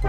Oh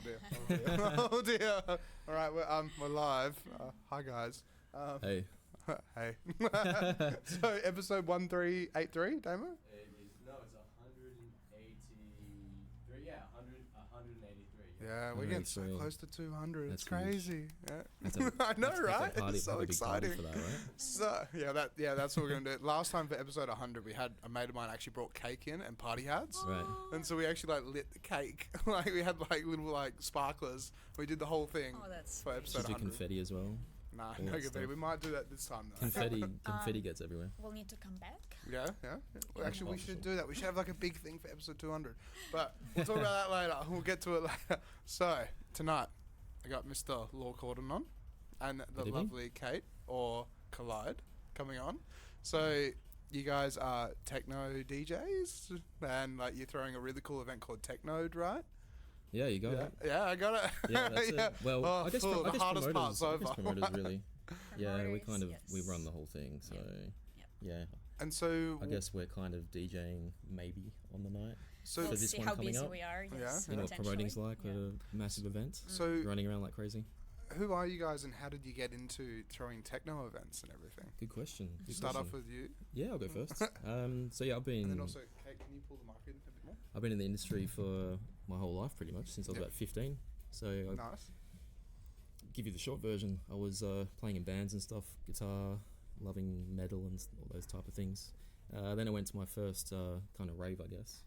dear. Oh dear. Oh dear. All right, we're live. Hi guys. Hey. Hey. So episode 1383, Damo? No, it's 183. Yeah, 183. Yeah, we're getting so 183. close to 200. That's it's crazy. That's Yeah. I know, right? Party, It's so exciting. for that, right? So that's what we're gonna do. Last time for episode 100, we had a mate of mine actually brought cake in and party hats. Right. And so we actually lit the cake. We had little sparklers. We did the whole thing for episode Should do 100. confetti as well. Nah, all no that confetti. stuff. We might do that this time though. Confetti gets everywhere. We'll need to come back. Yeah. Well, actually, we should do that. We should have a big thing for episode 200. But we'll talk about that later. We'll get to it later. So, tonight, I got Mr. Lawcorden on and the lovely Kate, or Kallide, coming on. So, you guys are techno DJs, and you're throwing a really cool event called Techn0de, right? Yeah, you got it. Yeah, I got it. Yeah, that's it. Well, I guess the hardest part's over. promoters really. Yeah, we Promoters, we run the whole thing, so yeah. And so I guess we're kind of DJing maybe on the night. So We'll this see one how coming busy up. we are. Yes, You know what promoting's like yeah. at a massive event, So running around like crazy. who are you guys, and how did you get into throwing techno events and everything? Good question. Start off with you, Yeah, I'll go first. So yeah, and then also Kate. Can you pull the mic in a bit more? I've been in the industry for my whole life, pretty much, since I was about 15. So I'll Nice. give you the short version. I was playing in bands and stuff, guitar, loving metal and all those type of things. Then I went to my first kind of rave, I guess,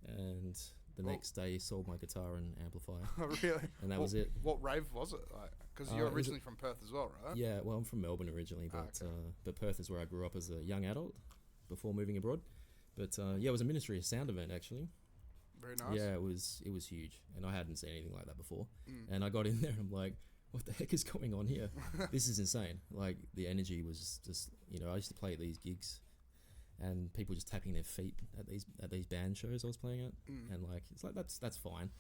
and the next day sold my guitar and amplifier, Oh, really? and that was it. What rave was it like? Because you're Is it- originally from Perth as well, right? Yeah, well, I'm from Melbourne originally, but Perth is where I grew up as a young adult before moving abroad. But yeah, it was a Ministry of Sound event actually. Very nice. Yeah, it was huge, and I hadn't seen anything like that before. And I got in there, and I'm like, what the heck is going on here? This is insane. Like, the energy was just, I used to play at these gigs, and people just tapping their feet at these band shows I was playing at, and it's like that's fine.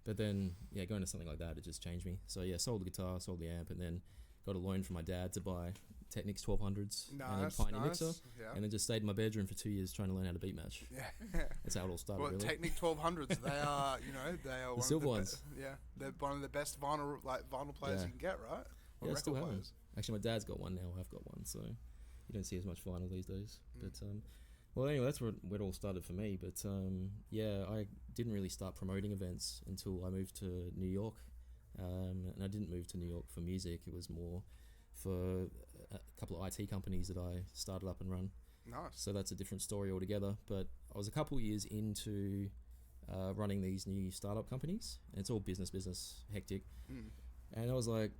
But then going to something like that, it just changed me. So yeah, sold the guitar, sold the amp, and then got a loan from my dad to buy Technics 1200s and a Pioneer mixer, Yeah. and then just stayed in my bedroom for 2 years trying to learn how to beat match. Yeah. That's how it all started. Well, really. Technic 1200s, they are, they are one silver of the ones. they're one of the best vinyl players Yeah. you can get, right? Or Yeah, I still record have them. players. Actually, my dad's got one now. I've got one, so you don't see as much vinyl these days. Mm. But well, anyway, that's where it all started for me. But yeah, I didn't really start promoting events until I moved to New York, and I didn't move to New York for music. It was more for a couple of IT companies that I started up and run. Nice. So that's a different story altogether. But I was a couple of years into running these new startup companies, and it's all business, hectic. And I was like,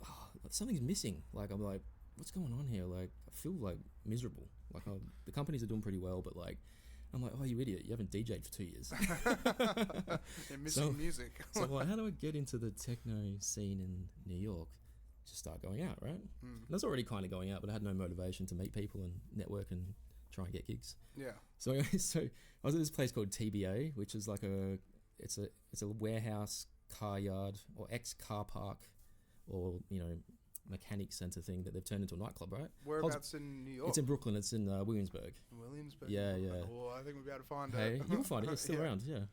oh, something's missing. Like, I'm like, what's going on here? Like, I feel like miserable. Like, the companies are doing pretty well, but like, I'm like, oh, you idiot, you haven't DJ'd for 2 years. You're missing music. So I'm like, how do I get into the techno scene in New York? Just start going out, right? And I was already kind of going out, but I had no motivation to meet people and network and try and get gigs. Yeah. So I was at this place called TBA, which is like it's a warehouse, car yard, or ex car park, or mechanics center thing that they've turned into a nightclub, right? Whereabouts in New York? It's in Brooklyn. It's in Williamsburg. Williamsburg. Yeah. Oh, I think we'll be able to find it. Hey, you'll find it. It's still around. Yeah.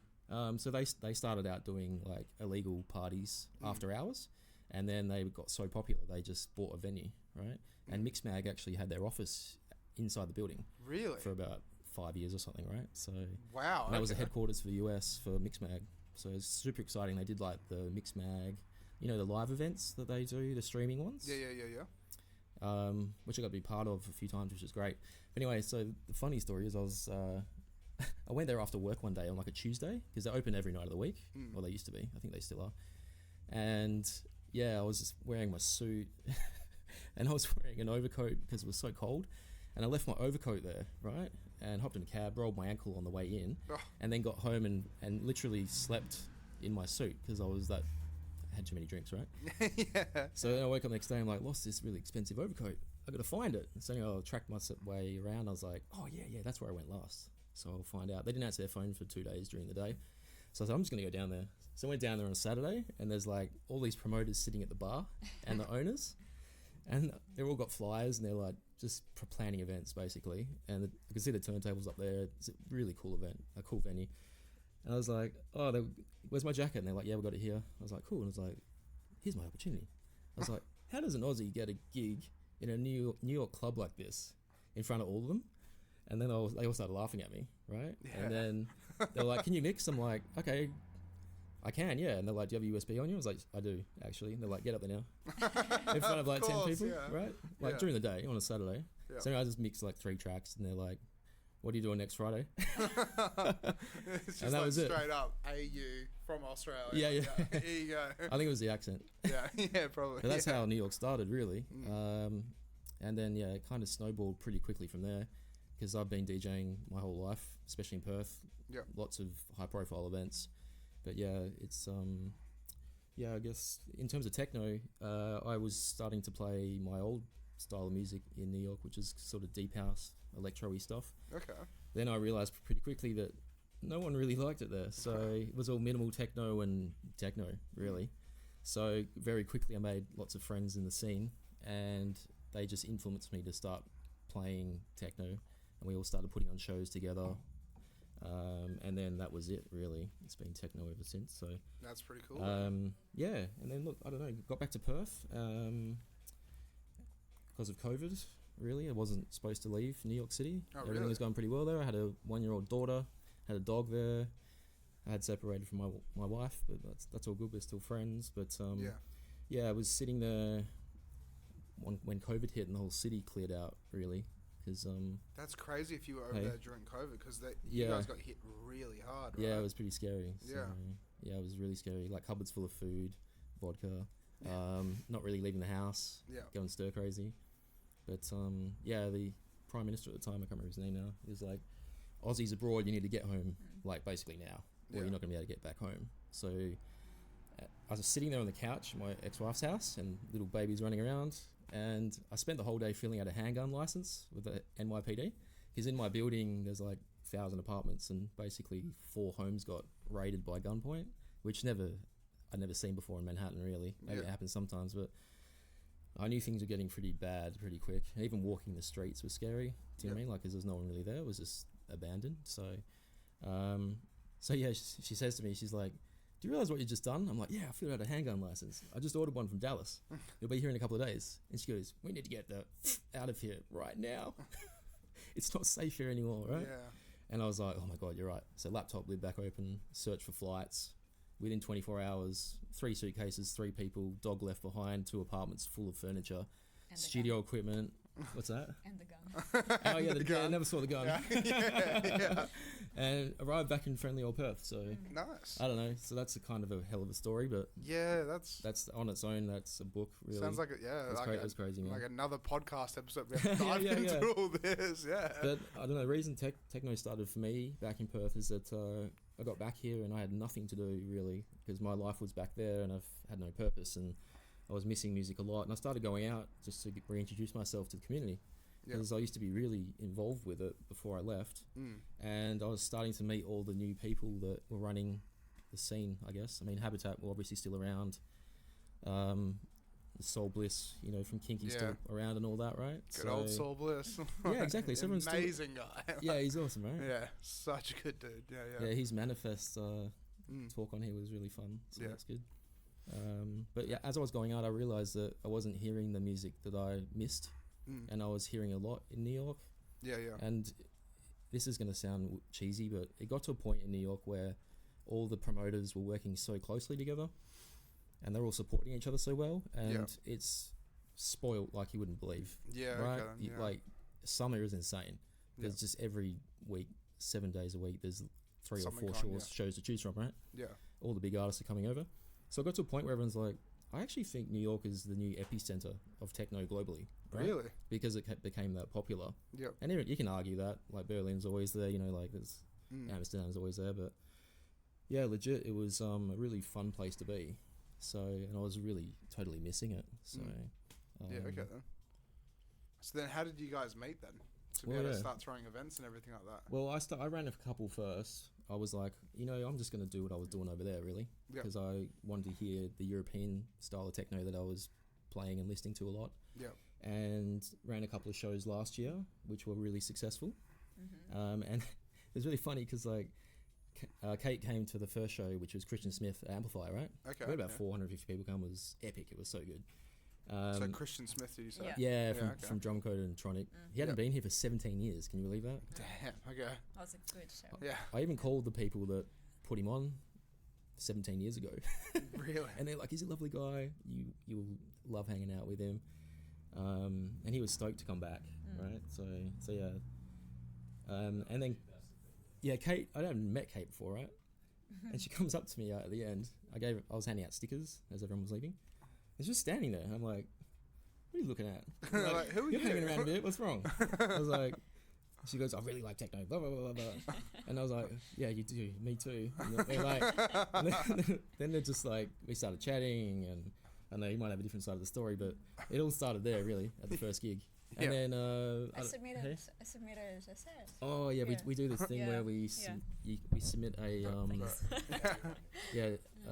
So they started out doing like illegal parties after hours, and then they got so popular they just bought a venue, right? And Mixmag actually had their office inside the building. Really? For about 5 years or something, right? So wow. That was the headquarters for the US for Mixmag. So it's super exciting. They did like the Mixmag, the live events that they do, the streaming ones. Yeah. Which I got to be part of a few times, which is great. But anyway, so the funny story is I went there after work one day on like a Tuesday, because they're open every night of the week. Well, they used to be. I think they still are. And yeah, I was just wearing my suit and I was wearing an overcoat because it was so cold. And I left my overcoat there, right? And hopped in a cab, rolled my ankle on the way in, and then got home and literally slept in my suit because I had too many drinks, right? Yeah. So then I woke up the next day, I'm like, lost this really expensive overcoat. I got to find it. So I tracked my way around. I was like, oh yeah, that's where I went last. So I'll find out. They didn't answer their phone for 2 days during the day. So I said, I'm just going to go down there. So I went down there on a Saturday, and there's like all these promoters sitting at the bar and the owners, and they've all got flyers, and they're like just planning events basically. And I can see the turntables up there. It's a really cool event, a cool venue. And I was like, oh, where's my jacket? And they're like, yeah, we got it here. I was like, cool. And I was like, here's my opportunity. I was like, how does an Aussie get a gig in a New York club like this in front of all of them? And then they all started laughing at me, right? Yeah. And then they're like, can you mix? I'm like, okay, I can, yeah. And they're like, do you have a USB on you? I was like, I do, actually. And they're like, get up there now. In front of like 10 people, right? Like during the day on a Saturday. Yeah. So anyway, I just mixed like 3 tracks, and they're like, what are you doing next Friday? It's just and that like was straight it. Up, AU from Australia. Yeah. Here you go. I think it was the accent. Yeah, probably. But that's how New York started, really. And then, it kind of snowballed pretty quickly from there, because I've been DJing my whole life, especially in Perth. Yeah. Lots of high-profile events. But it's I guess in terms of techno, I was starting to play my old style of music in New York, which is sort of deep house, electro-y stuff. Okay. Then I realized pretty quickly that no one really liked it there. So it was all minimal techno and techno, really. So very quickly I made lots of friends in the scene, and they just influenced me to start playing techno, and we all started putting on shows together. And then that was it, really. It's been techno ever since. So that's pretty cool. And then look, I don't know, got back to Perth because of COVID. Really, I wasn't supposed to leave New York City. Everything was going pretty well there. I had a 1-year-old daughter, had a dog there. I had separated from my wife, but that's all good. We're still friends. But I was sitting there when COVID hit and the whole city cleared out, really. Cause, that's crazy if you were over there during COVID, because you guys got hit really hard, right? Yeah, it was pretty scary. So, yeah. It was really scary. Like cupboards full of food, vodka, not really leaving the house, going stir crazy. But the Prime Minister at the time, I can't remember his name now, he was like, Aussies abroad, you need to get home, like basically now, or you're not going to be able to get back home. So I was sitting there on the couch at my ex-wife's house, and little babies running around. And I spent the whole day filling out a handgun license with the NYPD, because in my building there's like 1,000 apartments, and basically 4 homes got raided by gunpoint, which I'd never seen before in Manhattan, really. Maybe it happens sometimes, but I knew things were getting pretty bad pretty quick. Even walking the streets was scary. Do you know what I mean? Like, because there's no one really there. It was just abandoned. So, she says to me, she's like, do you realize what you just done? I'm like, yeah, I filled out a handgun license. I just ordered one from Dallas. It'll be here in a couple of days. And she goes, we need to get the out of here right now. It's not safe here anymore, right? Yeah. And I was like, oh my God, you're right. So laptop lid back open, search for flights. Within 24 hours, 3 suitcases, 3 people, dog left behind, 2 apartments full of furniture, studio equipment. What's that? And the gun. Oh yeah, the gun. I never saw the gun. Yeah. And arrived back in friendly old Perth. So nice. I don't know. So that's a kind of a hell of a story, but that's on its own. That's a book, really. Sounds like it was crazy, man. Like another podcast episode. We have to dive into all this. Yeah. But I don't know. The reason techno started for me back in Perth is that I got back here and I had nothing to do, really, because my life was back there and I've had no purpose, and I was missing music a lot, and I started going out just to reintroduce myself to the community, because I used to be really involved with it before I left, and I was starting to meet all the new people that were running the scene, I guess. I mean, Habitat were obviously still around, Soul Bliss, you know, from Kinky's Yeah. still around and all that, right? Good old Soul Bliss. Yeah, exactly. So everyone's amazing guy. Yeah, he's awesome, right? Yeah, such a good dude. Yeah. Yeah, his Manifest talk on here was really fun, so Yeah. that's good. But yeah, as I was going out, I realized that I wasn't hearing the music that I missed, and I was hearing a lot in New York. Yeah. And this is going to sound cheesy, but it got to a point in New York where all the promoters were working so closely together, and they're all supporting each other so well, and it's spoiled like you wouldn't believe. Yeah, right? okay, yeah. Like summer is insane. There's just every week, 7 days a week, there's 3 Something or 4 on, shows to choose from, right? Yeah. All the big artists are coming over. So I got to a point where everyone's like, I actually think New York is the new epicenter of techno globally. Right? Really? Because it became that popular. Yep. And even, you can argue that, like Berlin's always there, you know, like there's Amsterdam's always there, but yeah, legit, it was a really fun place to be. So, and I was really totally missing it. So, yeah, okay then. So then how did you guys meet then? To be able to start throwing events and everything like that? Well, I ran a couple first. I was like, you know, I'm just going to do what I was doing over there, really. Because I wanted to hear the European style of techno that I was playing and listening to a lot. Yeah. And ran a couple of shows last year, which were really successful. And it was really funny because, like, Kate came to the first show, which was Christian Smith Amplify, right? Okay. We had about 450 people come. It was epic. It was so good. So Christian Smith, did you say? Yeah, from Drumcode and Tronic. He hadn't been here for 17 years. Can you believe that? Damn, okay. That was a good show. Yeah. I even called the people that put him on 17 years ago. Really? And they're like, he's a lovely guy. You'll love hanging out with him. And he was stoked to come back, right? So yeah. And then, yeah, Kate, I hadn't met Kate before, right? And she comes up to me at the end. I was handing out stickers as everyone was leaving. He's just standing there. I'm like, what are you looking at? Like, who are You're you? hanging around a bit. What's wrong? I was like, she goes, I really like techno, blah, blah, blah, blah. And I was like, yeah, you do. Me too. And they're like, and then they're just like, we started chatting, and I know you might have a different side of the story, but it all started there, really, at the first gig. And then I submitted a set. Oh yeah, we do this thing where we submit a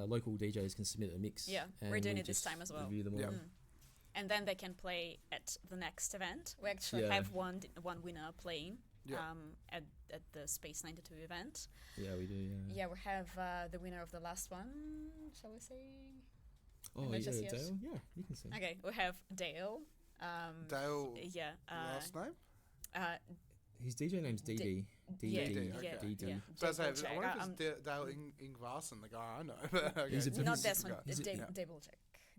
local DJs can submit a mix. Yeah, and we're doing we it this just time as well. Review them all. And then they can play at the next event. We actually have one winner playing at the Space 92 event. Yeah, we do. Yeah, we have the winner of the last one. Shall we say? Oh yeah, Dale. Yeah, you can say. Okay, we have Dale. Dale. Yeah. Last name? His DJ name's DD. DD. So I say, I wonder if it's Dale Ingvarsen, the guy I know. Okay. Not this one. Is it- Double check.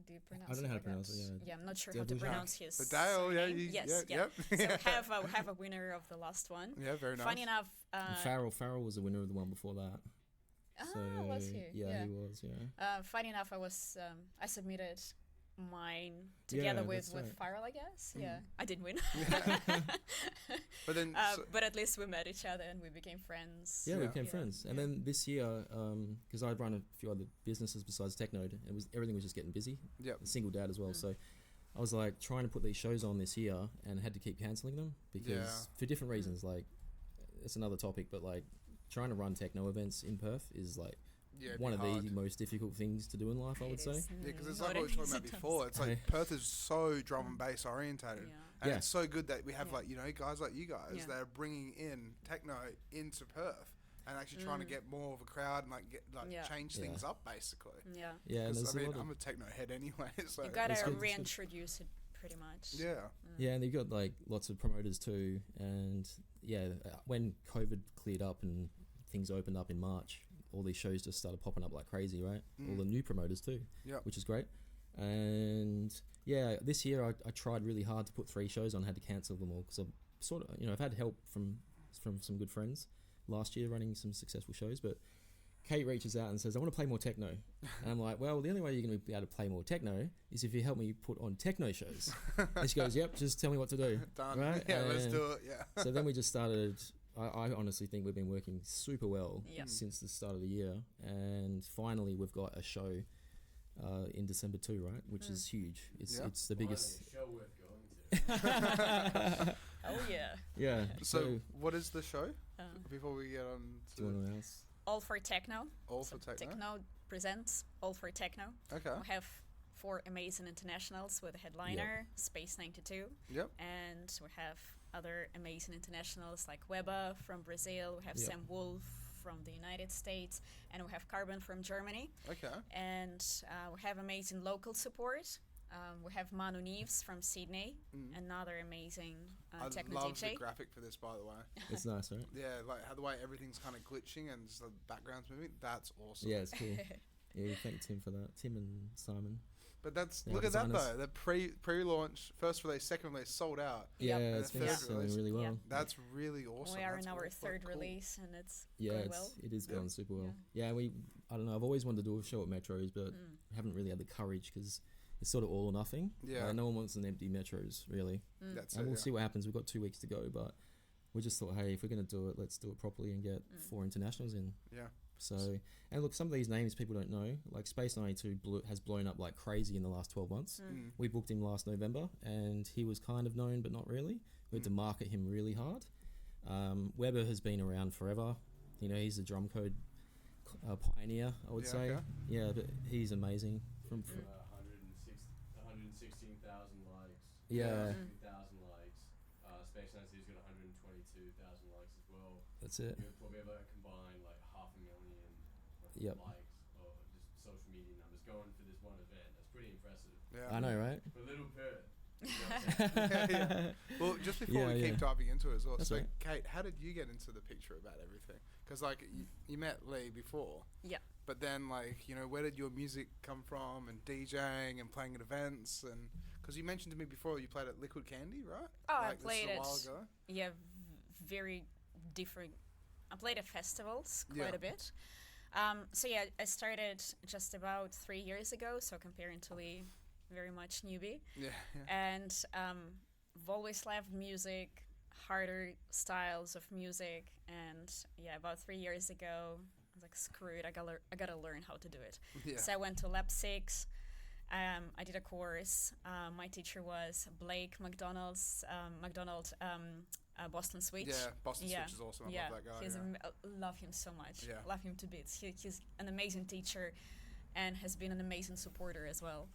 Do you pronounce? I don't know how to perhaps? pronounce it. Yeah, I'm not sure Double how to check. pronounce his. But Dale, yeah, surname. Yes, yep. So we have a winner of the last one. Yeah, very nice. Funny enough. And Farrell was the winner of the one before that. Was he? Yeah, he was. Yeah. Funny enough, I submitted mine together with right. Farrell, I guess. Yeah, I didn't win. But then, but at least we met each other and we became friends. Yeah, we became friends. And then this year, because I'd run a few other businesses besides Techn0de, everything was just getting busy. Yeah. Single dad as well, so I was like trying to put these shows on this year and had to keep cancelling them because for different reasons. Like, it's another topic, but like trying to run techno events in Perth is like one of the most difficult things to do in life, I would say. Yeah, because it's like what we were talking about before. It's like Perth is so drum and bass orientated. And it's so good that we have like, you know, guys like you guys that are bringing in techno into Perth and actually trying to get more of a crowd and change things up basically. Yeah. Yeah, and I mean, I'm a techno head anyway. So you gotta reintroduce it pretty much. Yeah. Yeah, and you've got like lots of promoters too. And when COVID cleared up and things opened up in March, all these shows just started popping up like crazy, right? All the new promoters too, which is great. And yeah, this year I tried really hard to put 3 shows on, had to cancel them all because I've sort of, I've had help from some good friends last year running some successful shows, but Kate reaches out and says, I want to play more techno. And I'm like, well, the only way you're going to be able to play more techno is if you help me put on techno shows. And she goes, yep, just tell me what to do. Done. Right? Yeah, let's do it. Yeah. So then we just started. I honestly think we've been working super well since the start of the year, and finally we've got a show in December too, right? Which is huge. It's the biggest. Show worth going to. Oh yeah. Yeah. So what is the show? Before we get on to do you want to announce? All for Techno. All for Techno. Techno presents All for Techno. Okay. We have 4 amazing internationals with a headliner, Space 92. Yep. And we have other amazing internationals like Weber from Brazil. We have Sam Wolf from the United States, and we have Carbon from Germany. Okay. And we have amazing local support. We have Manu Neves from Sydney, another amazing techno DJ. I love the graphic for this, by the way. It's nice, right? Yeah, like how the way everything's kind of glitching and just the background's moving. That's awesome. Yeah, it's cool. Yeah, thank Tim for that. Tim and Simon. But that's look at that though. The pre-launch, first release, second release sold out. Yeah, Yep. it's been selling really well. Yep. That's really awesome. We are that's in our third cool. release, and it's going well. It is going super well. Yeah, I don't know. I've always wanted to do a show at Metros, but haven't really had the courage because it's sort of all or nothing. Yeah, no one wants an empty Metros really. That's and we'll see what happens. We've got 2 weeks to go, but we just thought, hey, if we're gonna do it, let's do it properly and get 4 internationals in. Yeah. So, and look, some of these names people don't know, like Space 92 has blown up like crazy in the last 12 months. We booked him last November, and he was kind of known, but not really. We had to market him really hard. Weber has been around forever. You know, he's a drum code pioneer, I would say. Okay. Yeah, but he's amazing. From 116,000 likes. Yeah. 50,000 likes. Space 92's got 122,000 likes as well. That's it. You'll probably have combined like 500,000 likes or just social media numbers going for this one event. That's pretty impressive. Yeah. I know, right? For little Perth. Well, just before we keep diving into it as well, That's so right. Kate, how did you get into the picture about everything? Because like you met Lee before, but then like where did your music come from and DJing and playing at events and because you mentioned to me before you played at Liquid Candy, right? Oh, like, I played this is a it. while ago. Yeah, very different. I played at festivals quite a bit. So yeah, I started just about 3 years ago, so comparatively very much newbie. Yeah. And I've always loved music, harder styles of music, and yeah, about 3 years ago, I was like, screw it, I gotta learn how to do it. Yeah. So I went to Lab 6. I did a course. My teacher was Blake McDonald, Boston Switch. Yeah, Boston Switch is awesome. I love that guy. Love him so much. Yeah. Love him to bits. He's an amazing teacher and has been an amazing supporter as well.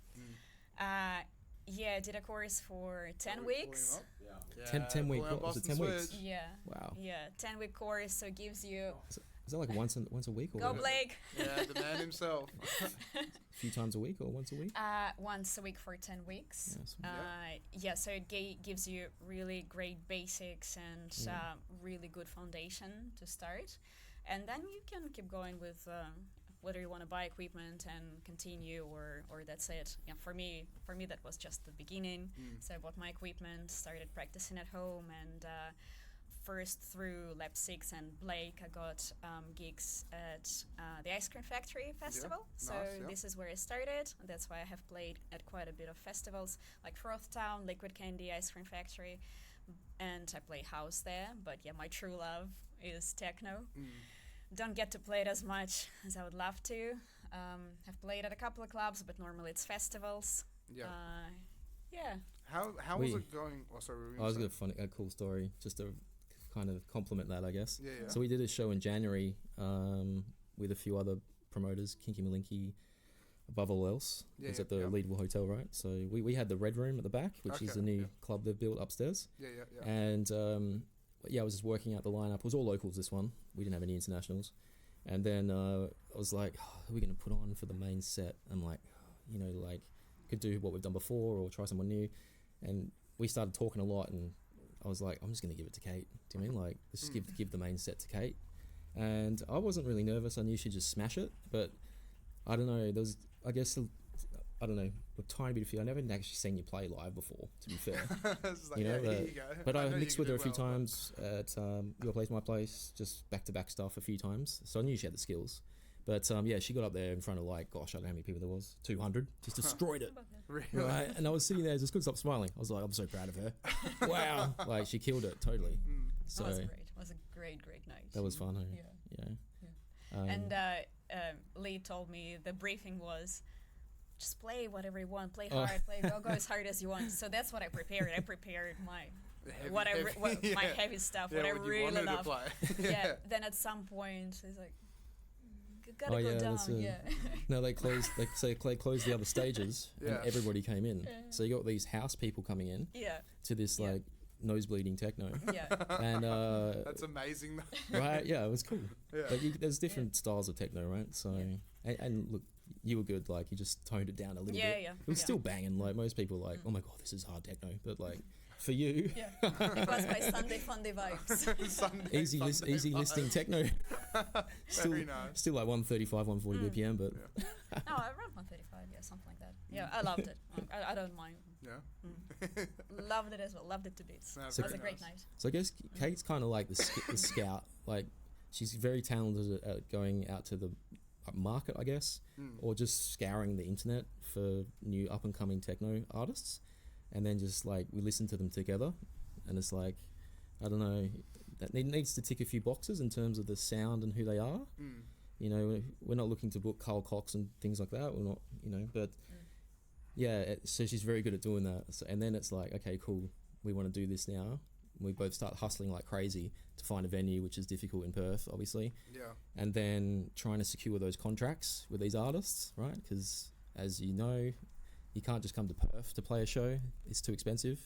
I did a course for 10 weeks. Yeah. 10 weeks. What was it? 10 weeks? Yeah. Wow. Yeah, 10-week course, so it gives you... Is that like once a week? Or Go what? Blake! Yeah, the man himself. A few times a week or once a week? Once a week for 10 weeks. Yes. So it gives you really great basics and really good foundation to start. And then you can keep going with whether you want to buy equipment and continue or that's it. Yeah, for me that was just the beginning. So I bought my equipment, started practicing at home, and first through Lab 6 and Blake, I got gigs at the Ice Cream Factory Festival. So this is where I started. That's why I have played at quite a bit of festivals like Froth Town, Liquid Candy, Ice Cream Factory, and I play house there. But yeah, my true love is techno. Don't get to play it as much as I would love to. I've played at a couple of clubs, but normally it's festivals. Yeah. How was it going? Oh, sorry. I was going to a cool story just to kind of compliment that, I guess. Yeah. So we did a show in January with a few other promoters, Kinky Malinky, above all else. It was at the Leadville Hotel, right? So we had the Red Room at the back, which is the new club they've built upstairs. Yeah. And I was just working out the lineup. It was all locals, this one. We didn't have any internationals. And then I was like, who are we going to put on for the main set? I'm like, could do what we've done before or try someone new. And we started talking a lot, and I was like, I'm just going to give it to Kate. Do you mean? Like, let's just give the main set to Kate. And I wasn't really nervous. I knew she'd just smash it. But I don't know. There was, I guess, a tiny bit of fear. I never actually seen you play live before, to be fair. But I mixed with her a few times at your place, my place, just back-to-back stuff a few times. So I knew she had the skills. But she got up there in front of I don't know how many people there was, 200, just destroyed it. Really? Right? And I was sitting there, just couldn't stop smiling. I was like, I'm so proud of her. Wow. Like, she killed it, totally. So that was great. It was a great night. That was fun, Yeah. And Lee told me the briefing was, just play whatever you want, play hard, go as hard as you want. So that's what I prepared. I prepared my heavy stuff, what I really love. Then at some point, he's like, gotta Oh, go yeah, down. that's it. Yeah. No, they closed. They closed the other stages, Yeah. and everybody came in. So you got these house people coming in Yeah. to this Yeah. like nosebleeding techno, Yeah. and That's amazing. Though. right, yeah, it was cool. Yeah. But there's different styles of techno, right? So and look, you were good. Like you just toned it down a little Yeah, bit. yeah. It was still banging. Like most people, are like, oh my god, this is hard techno. But like for you, Yeah. It was my Sunday Funday vibes. Sunday easy vibes. listing techno. still, Very nice. still like 135, 140 BPM, but No, around 135, yeah, something like that. Yeah, I loved it. I don't mind. Yeah. Loved it as well. Loved it to bits. No, It was very a great nice. night. So I guess Kate's kind of like the scout. Like she's very talented at going out to the market, I guess, or just scouring the internet for new up and coming techno artists, and then just like we listen to them together, and it's like I don't know, that needs to tick a few boxes in terms of the sound and who they are. You know, we're not looking to book Carl Cox and things like that. We're not, you know, but yeah. So she's very good at doing that. So, and then it's like, okay, cool. We want to do this now. We both start hustling like crazy to find a venue, which is difficult in Perth, obviously. Yeah. And then trying to secure those contracts with these artists, right? Because as you know, you can't just come to Perth to play a show. It's too expensive.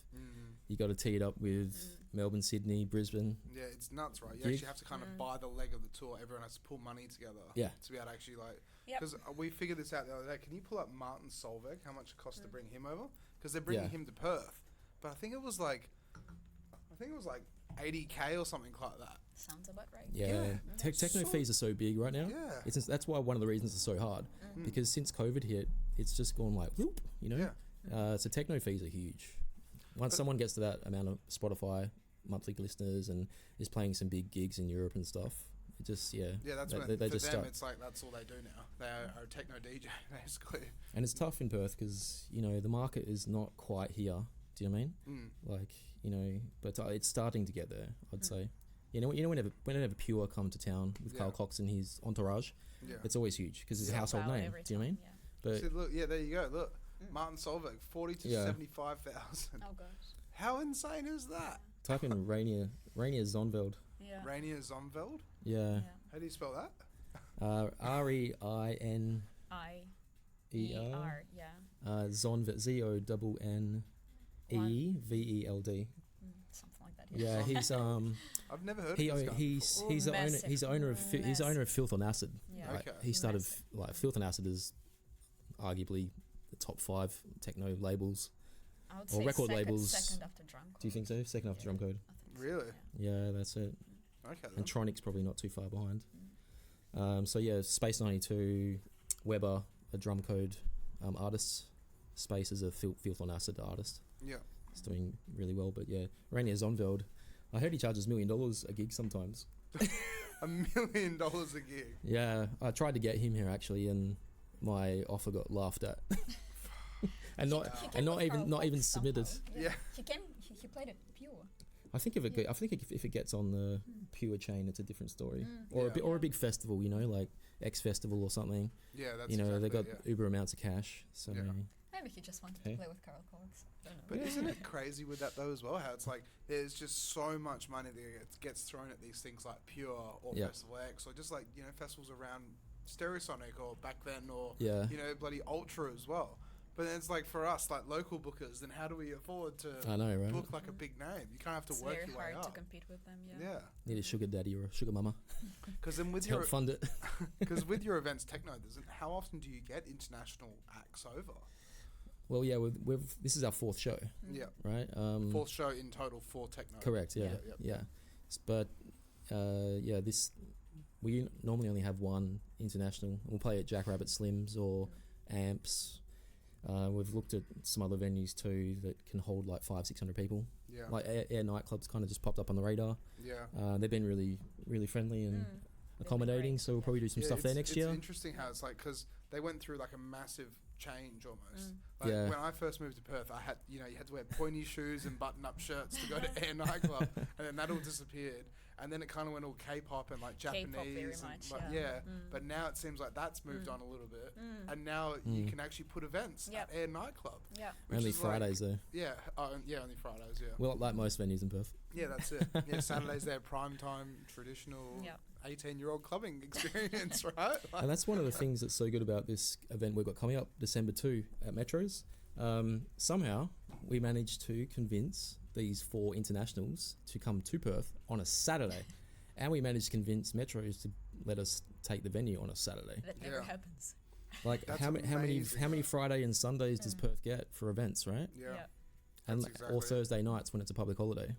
You got to tee it up with Melbourne, Sydney, Brisbane. Yeah, it's nuts, right? You Gig. actually have to kind of buy the leg of the tour. Everyone has to pull money together. Yeah. To be able to actually like, Yep. because we figured this out the other day. Can you pull up Martin Solveig? How much it costs to bring him over? Because they're bringing him to Perth, but I think it was like 80K or something like that. Sounds about right. Yeah, techno fees are so big right now. Yeah. That's why one of the reasons it's so hard, because since COVID hit, it's just gone like whoop, you know. Yeah. So techno fees are huge. Once someone gets to that amount of Spotify monthly listeners and is playing some big gigs in Europe and stuff, it just Yeah, that's when they for just them start. it's like that's all they do now. They are a techno DJ basically. And it's tough in Perth because you know the market is not quite here. Do you know what I mean? Like you know, but it's starting to get there. I'd say. You know, whenever Pure come to town with Carl Cox and his entourage, it's always huge because it's a household Wow, name. every Do you know what I mean? time, But So look, there you go. Look, Martin Solveig, 40 to 75,000. Oh gosh. How insane is that? type in Rainier Zonveld. Yeah. Rainier Zonveld. Yeah. How do you spell that? REINER. Yeah. Zonveld. ZONNEVELD. Something like that. Yeah, he's I've never heard he of this guy he's before. he's the owner Massive, he's the owner of he's the owner of Filth on Acid. Yeah. Like, Okay. he started Massive. like Filth on Acid is arguably the top 5 techno labels. I would Or say record second, labels. Second after Drum. Do you think so? Second after Drum Code. I think so, Really? Yeah, that's it. Okay. Then. And Tronic's probably not too far behind. So yeah, Space 92, Weber, a Drum Code artist. Space is a Filth on Acid artist. Yeah. It's doing really well, but yeah, Rainier Zonveld. I heard he charges $1 million a gig sometimes. $1 million a gig. Yeah, I tried to get him here actually, and my offer got laughed at, and not even submitted. Yeah. He played it pure. I think if it gets on the Pure chain, it's a different story, or Yeah. a big festival, you know, like X Festival or something. Yeah, that's You know, exactly they got it, uber amounts of cash, so Yeah. Maybe he just wanted Okay. to play with Carl Cox. Don't know. But isn't it crazy with that though as well? How it's like there's just so much money that gets thrown at these things like Pure or Yeah. Festival X or just like festivals around Stereosonic or back then or Yeah. bloody Ultra as well. But then it's like for us like local bookers, then how do we afford to I know, right? book like a big name? You kind of have to It's work very your way hard to up. compete with them. Yeah, Need a sugar daddy or a sugar mama because then with to your help fund it. because with your events techno, how often do you get international acts over? Well, yeah, we've this is our 4th show, Yeah, right? 4th show in total for techno. Correct. Yeah. Yeah. But this we normally only have one international. We'll play at Jackrabbit Slims or Amps. We've looked at some other venues too that can hold like 500-600 people. Yeah, Like Air Nightclubs kind of just popped up on the radar. yeah. They've been really, really friendly and accommodating. great, So we'll probably do some stuff there next year. It's interesting how it's like because they went through like a massive change almost. Like Yeah. when I first moved to Perth, I had you had to wear pointy shoes and button-up shirts to go to Air Nightclub, and then that all disappeared. And then it kind of went all K-pop and like Japanese. K-pop very and, much, like, yeah. But now it seems like that's moved on a little bit, and now you can actually put events Yep. at Air Nightclub. Yeah. which Only is like- Fridays though. Yeah, only Fridays. Yeah. Well, like most venues in Perth. Yeah, that's it. Yeah, Saturdays they're prime time, traditional. Yep. 18-year-old clubbing experience, right? Like, And that's one of the things that's so good about this event we've got coming up, December 2 at Metros. Somehow we managed to convince these 4 internationals to come to Perth on a Saturday. And we managed to convince Metros to let us take the venue on a Saturday. That never happens. Like That's how many amazing. Friday and Sundays does Perth get for events, right? yeah. And That's exactly or it. Thursday nights when it's a public holiday.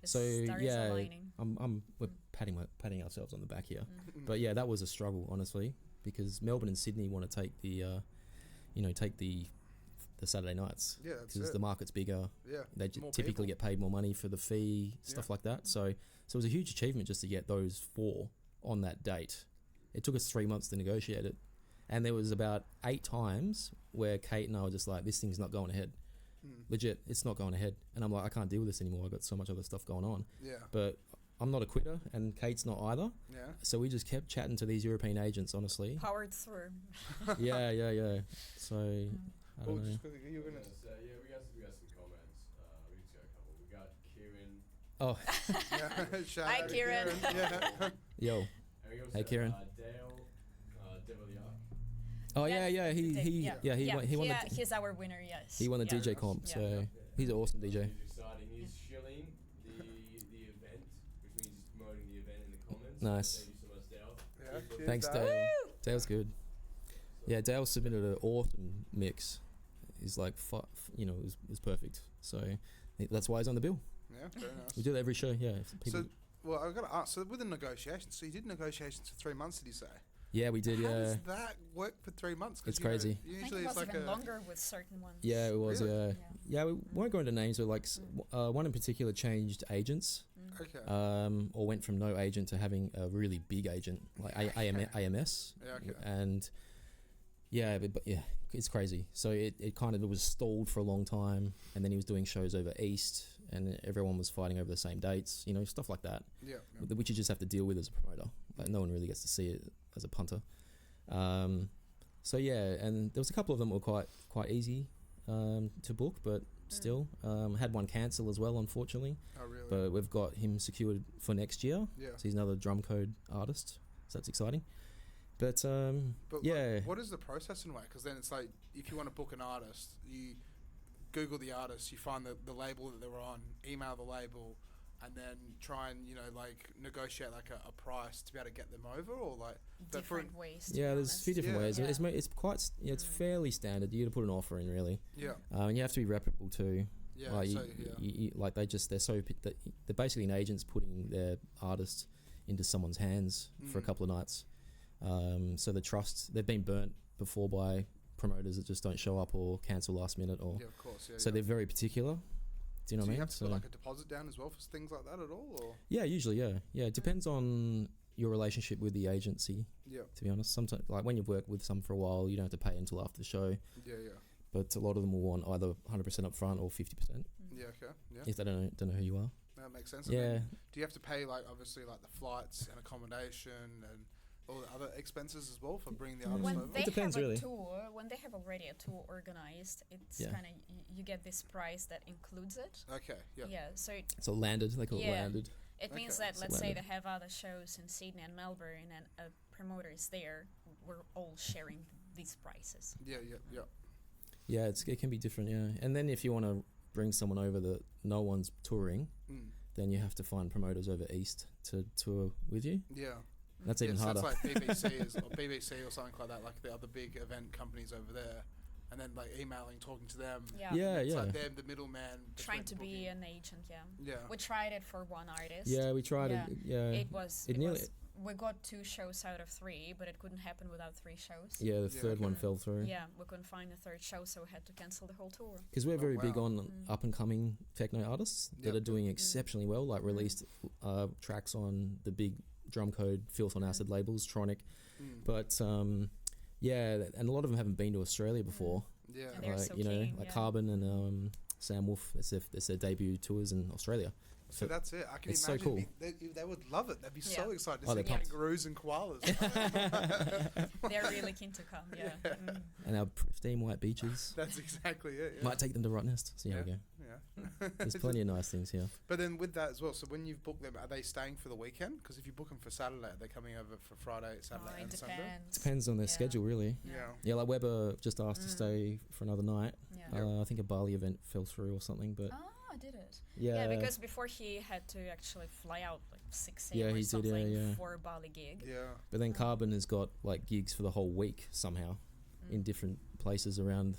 The So stars yeah, aligning. we're patting ourselves on the back here. But yeah, that was a struggle, honestly, because Melbourne and Sydney want to take the Saturday nights Yeah, that's because it. the market's bigger. Yeah. They More typically people. get paid more money for the fee, stuff like that. So it was a huge achievement just to get those 4 on that date. It took us 3 months to negotiate it, and there was about 8 times where Kate and I were just like, "This thing's not going ahead." Legit, it's not going ahead. And I'm like, I can't deal with this anymore. I've got so much other stuff going on. Yeah. But I'm not a quitter, and Kate's not either. Yeah. So we just kept chatting to these European agents, honestly. Powered through. Yeah. So, I Well, don't know. just 'cause you're gonna. Yeah, we got some comments. We just got a couple. We got Kieran. Oh, Yeah. Shout Hi, out to Kieran. Yeah. yo. And we also Hey, Kieran. Dale Deviliak. Oh, yeah. He won the he's our winner, yes. he won the Yeah. DJ comp. Yeah. So he's an awesome DJ. He's exciting. He's shilling the event, which means he's promoting the event in the comments. Nice. So thank you so much, Dale. Yeah, cheers, Thanks, Dale. Dale. Dale's good. Yeah, Dale submitted an awesome mix. He's like, it was perfect. So that's why he's on the bill. Yeah, very nice. We do that every show. Yeah. So, well, I've got to ask. So, with the negotiations, so you did negotiations for 3 months, did you say? Yeah, we did. How Yeah. does that work for 3 months? 'Cause, It's you know, crazy. I think usually it it's was like even a. longer with certain ones. Yeah, it was. Really? Yeah, we won't go into names, but like one in particular changed agents, Okay. or went from no agent to having a really big agent, like AMS. Yeah, okay. And but yeah, it's crazy. So it kind of was stalled for a long time, and then he was doing shows over East, and everyone was fighting over the same dates, stuff like that, Yeah. which you just have to deal with as a promoter. Like no one really gets to see it as a punter. So yeah, and there was a couple of them that were quite easy to book, but still had one cancel as well, unfortunately. Oh, really? But we've got him secured for next year. Yeah. So he's another drum code artist, so that's exciting. But But yeah, what is the process in a way? Because then it's like, if you want to book an artist, you Google the artist, you find the label that they're on, email the label, and then try and negotiate like a price to be able to get them over, or like Different ways. To yeah, be there's a honest. few different Yeah. ways. Yeah. It's quite it's fairly standard. You got to put an offer in, really. Yeah. And you have to be reputable too. Yeah. Like, so like they're basically an agent's putting their artist into someone's hands for a couple of nights. So the trust, they've been burnt before by promoters that just don't show up or cancel last minute, or yeah, of course. Yeah. so they're very particular. Do you know Do what I you mean? have to put like a deposit down as well for things like that at all, or? Yeah, usually, yeah. It depends on your relationship with the agency. Yeah. To be honest, sometimes like when you've worked with some for a while, you don't have to pay until after the show. Yeah. Yeah. But a lot of them will want either 100% up front or 50% Yeah. Okay. Yeah. if they don't know who you are. That makes sense. Yeah. And then do you have to pay like obviously like the flights and accommodation and all the other expenses as well for bringing the artist When over? they It depends, have a really. tour, when they have already a tour organized, it's Yeah. kind of you get this price that includes it. Okay. Yeah. Yeah, so So landed, they call it Yeah. landed. it means Okay. that So let's say landed. they have other shows in Sydney and Melbourne, and a promoter is there. We're all sharing these prices. Yeah. Yeah. Yeah. Yeah, it can be different, yeah. And then if you want to bring someone over that no one's touring, then you have to find promoters over East to tour with you. Yeah. That's even so harder. that's like BBC or something like that, like the other big event companies over there, and then like emailing, talking to them. Yeah. Yeah, It's yeah. like they're the middleman. Trying to between be booking. an agent, yeah. Yeah. We tried it for one artist. Yeah, we tried Yeah. it. Yeah. It was. It nearly- we got 2 shows out of 3, but it couldn't happen without 3 shows. Yeah, the Yeah, third one okay. fell through. Yeah, we couldn't find a 3rd show, so we had to cancel the whole tour. Because we're Oh, very big wow. on up and coming techno artists that Yep. are doing exceptionally well, like released tracks on the big drum code, Filth on Acid labels, Tronic. But yeah, and a lot of them haven't been to Australia before. Yeah. And they're Like, so you know, keen, like yeah. Carbon and Sam Wolf, that's their debut tours in Australia. So that's it. I can It's so imagine cool. they would love it. They'd be so Yeah. excited to Oh, see they're pumped. kangaroos and koalas. They're really keen to come, yeah. And our pristine white beaches. That's exactly it. Yeah. Might take them to Right Nest. See how we go. Yeah. Yeah. There's plenty of nice things here. But then with that as well, so when you've booked them, are they staying for the weekend? Because if you book them for Saturday, are they coming over for Friday, Saturday, it and Sunday? Depends on their schedule, really. Yeah. Like Weber just asked to stay for another night. Yeah. I think a Bali event fell through or something, but I did it. yeah, because before he had to actually fly out like 6 a.m. Yeah, or he something did, for a Bali gig. Yeah. But then Carbon has got like gigs for the whole week somehow in different places around,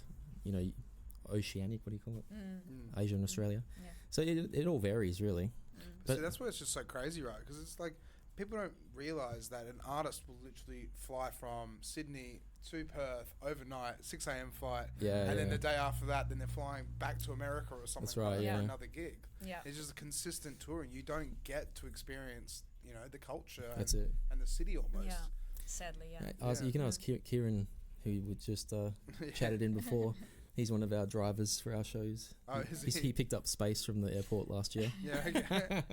Oceanic, what do you call it? Asia and Australia. Yeah. So it all varies, really. See, that's why it's just so crazy, right? Because it's like people don't realise that an artist will literally fly from Sydney to Perth overnight, 6 a.m. flight, and then the day after that, then they're flying back to America or something. That's right, for yeah. another gig. Yeah. It's just a consistent touring. You don't get to experience, the culture That's and, it. and the city almost. Yeah. Sadly, yeah. You can ask Kieran, who we just chatted in before. He's one of our drivers for our shows. Oh, is he picked up space from the airport last year. Yeah, okay.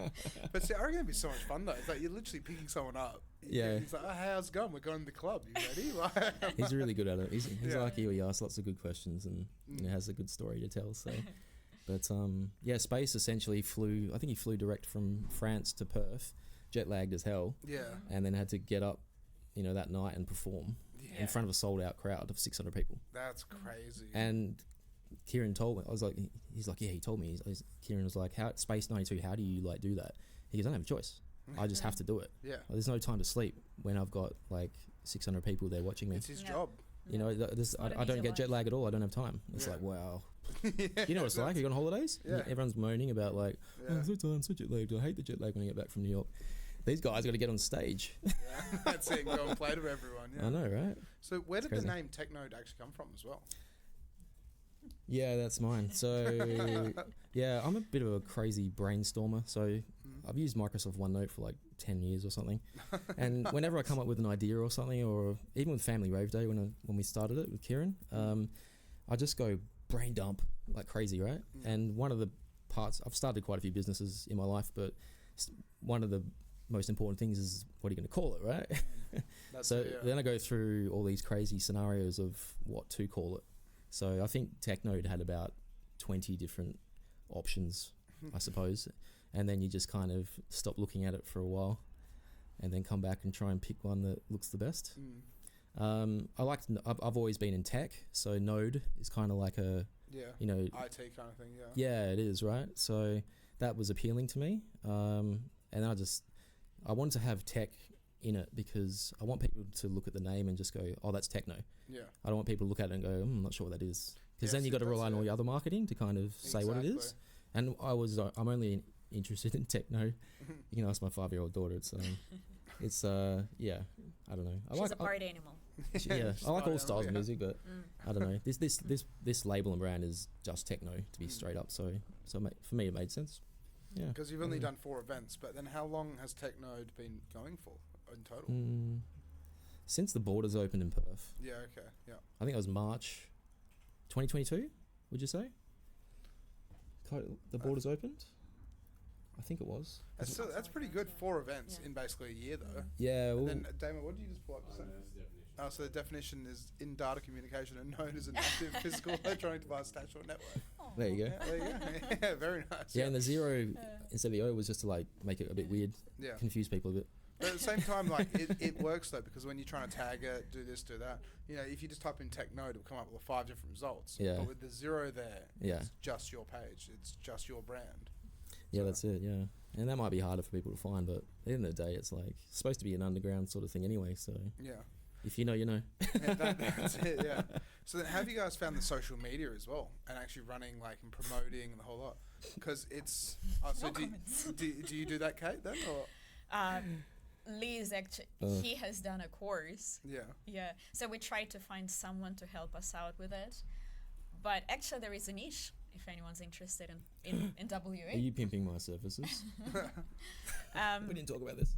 But see, I reckon it'd be so much fun though. It's like you're literally picking someone up. Yeah. He's like, oh, hey, how's it going? We're going to the club. You ready? Like, He's really good at it. He's Yeah. like you. He asks lots of good questions and has a good story to tell. So, but Space essentially flew. I think he flew direct from France to Perth, jet lagged as hell. Yeah. And then had to get up, that night and perform in front of a sold out crowd of 600 people. That's crazy. And Kieran told me, he's like, yeah, he told me. Kieran was like, how Space 92? How do you like do that? He goes, I don't have a choice. I just have to do it. Yeah. There's no time to sleep when I've got like 600 people there watching me. It's his job. I don't get jet lag at all. I don't have time. It's like, wow. You know what it's like? You go on holidays? Yeah. Everyone's moaning about like, I'm so jet lagged. I hate the jet lag when I get back from New York. These guys got to get on stage. Yeah, that's it. Go and play to everyone. Yeah. I know, right? So where did the name Techn0de actually come from as well? Yeah, that's mine. So, yeah, I'm a bit of a crazy brainstormer. So I've used Microsoft OneNote for like 10 years or something. And whenever I come up with an idea or something, or even with Family Rave Day when we started it with Kieran, I just go brain dump like crazy, right? And one of the parts, I've started quite a few businesses in my life, but one of the most important things is what are you going to call it, right? Then I go through all these crazy scenarios of what to call it. So I think Techn0de had about 20 different options, I suppose. And then you just kind of stop looking at it for a while and then come back and try and pick one that looks the best. I've always been in tech, so Node is kind of like a, IT kind of thing, yeah. Yeah, it is, right? So that was appealing to me. And I wanted to have tech in it because I want people to look at the name and just go, oh, that's Techno. Yeah. I don't want people to look at it and go, I'm not sure what that is. Because then you got to rely on all your other marketing to kind of say what it is. And I'm only interested in techno. You can ask my 5-year-old daughter. It's I don't know. She's a party animal. I like all styles of music, but I don't know. This label and brand is just techno, to be straight up. So for me, it made sense. Yeah. Because you've only done 4 events, but then how long has Techn0de been going for in total? Since the borders opened in Perth. Yeah, okay, yeah. I think it was March 2022, would you say? The borders opened? I think it was. That's pretty good, 4 events in basically a year, though. Yeah. And then, Damon, what did you just pull up to say? So the definition is in data communication and known as an active physical electronic device attached to a network. There you go. Yeah, there you go. Yeah, very nice. Yeah, and the 0 instead of the O was just to like make it a bit weird, confuse people a bit. But at the same time, like it works though, because when you're trying to tag it, do this, do that, if you just type in Techn0de, it'll come up with 5 different results. Yeah. But with the 0 there, Yeah. it's just your page. It's just your brand. Yeah, that's it. Yeah, and that might be harder for people to find, but at the end of the day, it's like it's supposed to be an underground sort of thing anyway. So yeah. If you know, you know. Yeah, that's it, yeah. So then have you guys found the social media as well and actually running like and promoting and the whole lot? Because it's... so do you do that, Kate, then? Or? Liz, actually, he has done a course. Yeah. Yeah. So we tried to find someone to help us out with it. But actually there is a niche if anyone's interested in WA. Are you pimping my services? We didn't talk about this.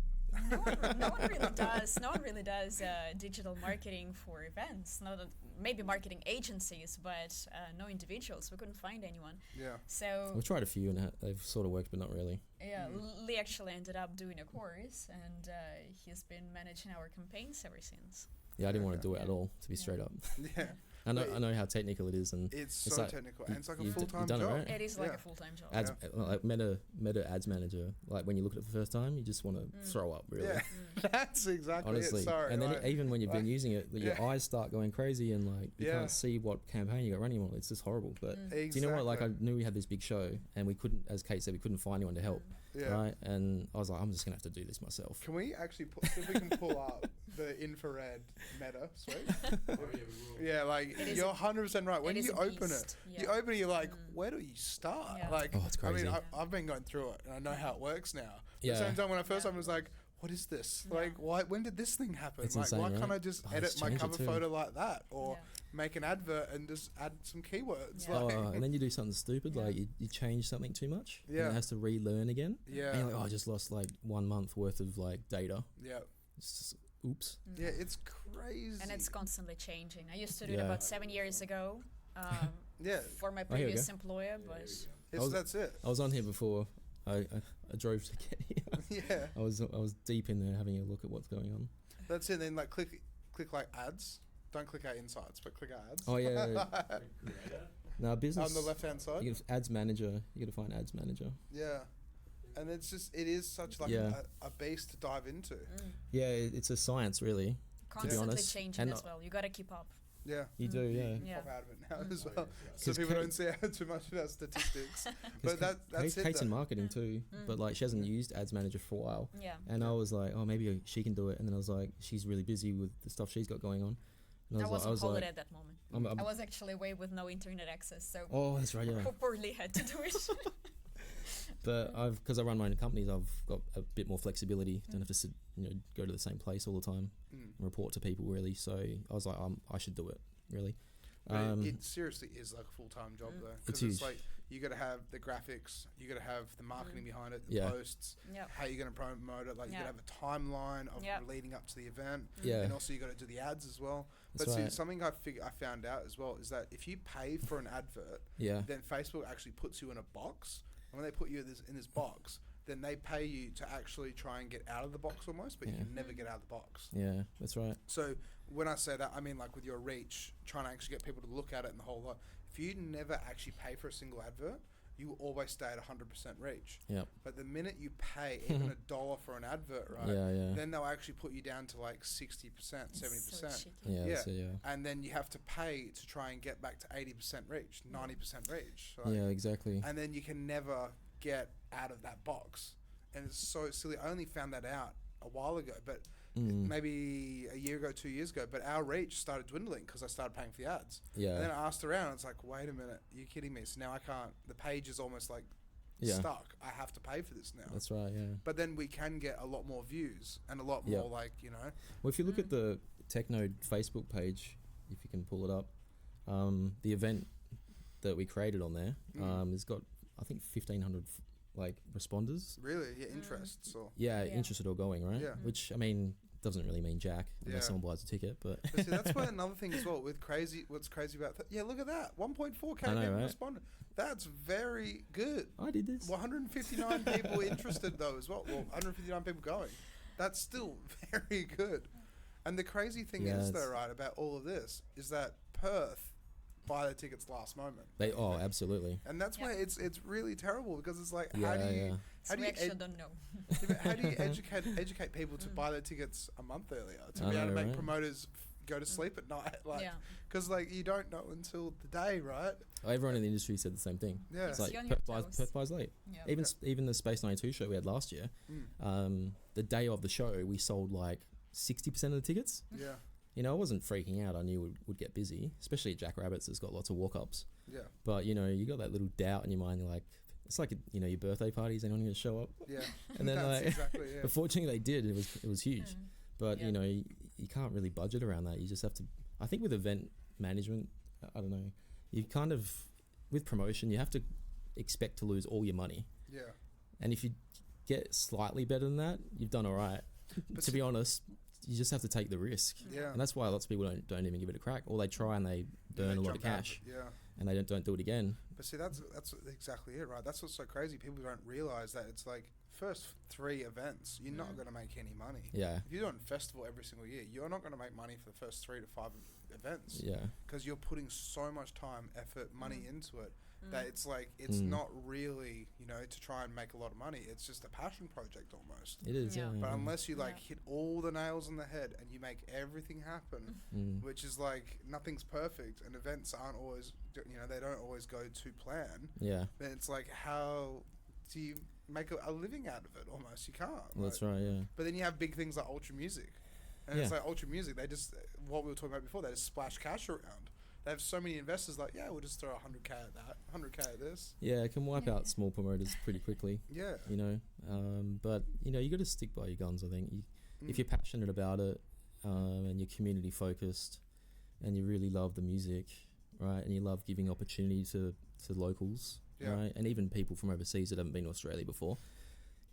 No one really does. No one really does digital marketing for events. Maybe marketing agencies, but no individuals. We couldn't find anyone. Yeah. So we've tried a few and they've sort of worked, but not really. Yeah. Lee actually ended up doing a course, and he's been managing our campaigns ever since. Yeah, I didn't want to do it at all, to be straight up. Yeah. I know how technical it is, and It's so like technical, and it's like a you've full-time done it, job. right? It is like a full-time job. Ads, like Meta Ads Manager. Like when you look at it for the first time, you just want to throw up, really. Yeah, that's exactly Honestly, it. Sorry, and then like, even when you've been using it, your eyes start going crazy, and like you Yeah. can't see what campaign you got running anymore. It's just horrible. But exactly. do you know what? Like I knew we had this big show, and we couldn't, as Kate said, we couldn't find anyone to help. Yeah. Right, and I was like, I'm just gonna have to do this myself. Can we actually see if we can pull up the Infra-Red meta suite? Oh, yeah, we will. Yeah, like It is you're 100% right. When it is you a open beast. it, you open it, you're like, where do you start? Yeah. Like, Oh, it's crazy. I mean, I've been going through it, and I know how it works now. But Yeah. at the same time, when I first Yeah. time, I was like, what is this? Yeah. Like, why? When did this thing happen? It's Like, insane, why can't right? I just Oh, edit let's my change it cover too. photo like that, or Yeah. make an advert and just add some keywords? Yeah. Like, And then you do something stupid, Yeah. like you change something too much, and Yeah. it has to relearn again. And yeah, you're like, oh, I just lost like 1 month worth of like data. yeah, It's just, oops. yeah. It's crazy. And it's constantly changing. I used to do it Yeah. about 7 years ago yeah. for my here we previous go. employer, but That's it. I was on here before. I drove to get here. Yeah, I was deep in there having a look at what's going on. that's it. Then like click like ads. Don't click our insights, but click our ads. Oh yeah. Creator. Now business On the left-hand side. You get ads manager. You got to find ads manager. Yeah, and it is such like Yeah. a beast to dive into. Yeah, it's a science really. constantly honest. changing And as well. You gotta keep up. Yeah. You do, yeah. Yeah. Pop out of it now as Oh, well, yeah, so 'Cause people Kate- don't see too much of our statistics. 'Cause But that's Kate's it. in though. marketing too, but like she hasn't used ads manager for a while. Yeah. And I was like, oh, maybe she can do it. And then I was like, she's really busy with the stuff she's got going on. And I was on holiday like, at that moment. I'm- I was actually away with no internet access, so oh, that's right, yeah. poorly had to do it. But because I run my own companies, I've got a bit more flexibility. Don't have to sit, go to the same place all the time and report to people really. So I was like, I should do it really. But it seriously is like a full-time job though, It's because it's huge. like you got to have the graphics, you got to have the marketing behind it, the Yeah. posts, Yep. how you're going to promote it. Like you Yeah. got to have a timeline of Yep. leading up to the event, Yeah. and also you got to do the ads as well. That's But see, right. something I found out as well is that if you pay for an advert, Yeah. then Facebook actually puts you in a box. And when they put you in this box, then they pay you to actually try and get out of the box almost, but you Yeah. can never get out of the box. Yeah, that's right. So when I say that, I mean like with your reach, trying to actually get people to look at it and the whole lot. If you never actually pay for a single advert, you will always stay at 100% reach. Yep. But the minute you pay even $1 for an advert, right? Yeah, yeah. Then they'll actually put you down to like 60%, 70%. So cheeky. Yeah, Yeah. so yeah. And then you have to pay to try and get back to 80% reach, 90% reach. Like, Yeah, exactly. and then you can never get out of that box. And it's so silly. I only found that out a while ago, but maybe a year ago, 2 years ago. But our reach started dwindling because I started paying for the ads. Yeah. And then I asked around. And it's like, wait a minute, are you kidding me? So now I can't. The page is almost like Yeah. stuck. I have to pay for this now. That's right, yeah. But then we can get a lot more views and a lot Yep. more like Well, if you look at the Techn0de Facebook page, if you can pull it up, the event that we created on there has got, I think, 1,500 like responders. really interests or. Yeah, Yeah. interested or going, right? Yeah. Which, I mean, doesn't really mean jack unless Yeah. someone buys a ticket, but But see, that's why another thing as well with crazy. What's crazy about that? Yeah, look at that. 1.4K I know, people right? responded. That's very good. I did this. 159 people interested though as well. Well, 159 people going. That's still very good. And the crazy thing Yeah, is though, it's- right, about all of this is that Perth buy their tickets last moment. Absolutely. And that's Yeah. why it's really terrible because it's like Yeah, how do you yeah. how do we you actually ed- don't know. how do you educate people to buy their tickets a month earlier to I be able to know, make right? promoters go to sleep at night like Yeah. because like you don't know until the day, right? Everyone in the industry said the same thing. Yeah. It's Yes. like You're on your Perth toes. buys late. Yeah. Even the Space 92 show we had last year, the day of the show, we sold like 60% of the tickets. Yeah. I wasn't freaking out. I knew we'd get busy, especially at Jackrabbits. It's got lots of walk-ups. Yeah. But, you got that little doubt in your mind. You're like, it's like, your birthday parties. Anyone going to show up? Yeah. And then, That's like, exactly, yeah. but fortunately they did. It was huge. But, Yeah. you can't really budget around that. You just have to, I think with event management, I don't know, you kind of, with promotion, you have to expect to lose all your money. Yeah. And if you get slightly better than that, you've done all right. But To be honest, you just have to take the risk. Yeah. And that's why lots of people don't even give it a crack, or they try and they burn They a lot of jump out cash, Yeah. and they don't do it again. But see, that's exactly it, right? That's what's so crazy. People don't realize that it's like first 3 events, you're not going to make any money. Yeah. If you're doing a festival every single year, you're not going to make money for the first 3 to 5 events. Yeah. Because you're putting so much time, effort, money into it that it's like, it's not really, you know, to try and make a lot of money. It's just a passion project almost. It is, yeah. But unless you like hit all the nails on the head and you make everything happen, which is like, nothing's perfect and events aren't always, you know, they don't always go to plan. Yeah. Then it's like, how do you make a living out of it almost? You can't. Well, that's right, yeah. But then you have big things like Ultra Music. And it's like Ultra Music, they just, what we were talking about before, they just splash cash around. They have so many investors like, yeah, we'll just throw 100k at that, 100k at this. Yeah, it can wipe out small promoters pretty quickly. Yeah. You know, but, you know, you got to stick by your guns, I think. If you're passionate about it and you're community focused and you really love the music, right, and you love giving opportunity to locals, right, and even people from overseas that haven't been to Australia before,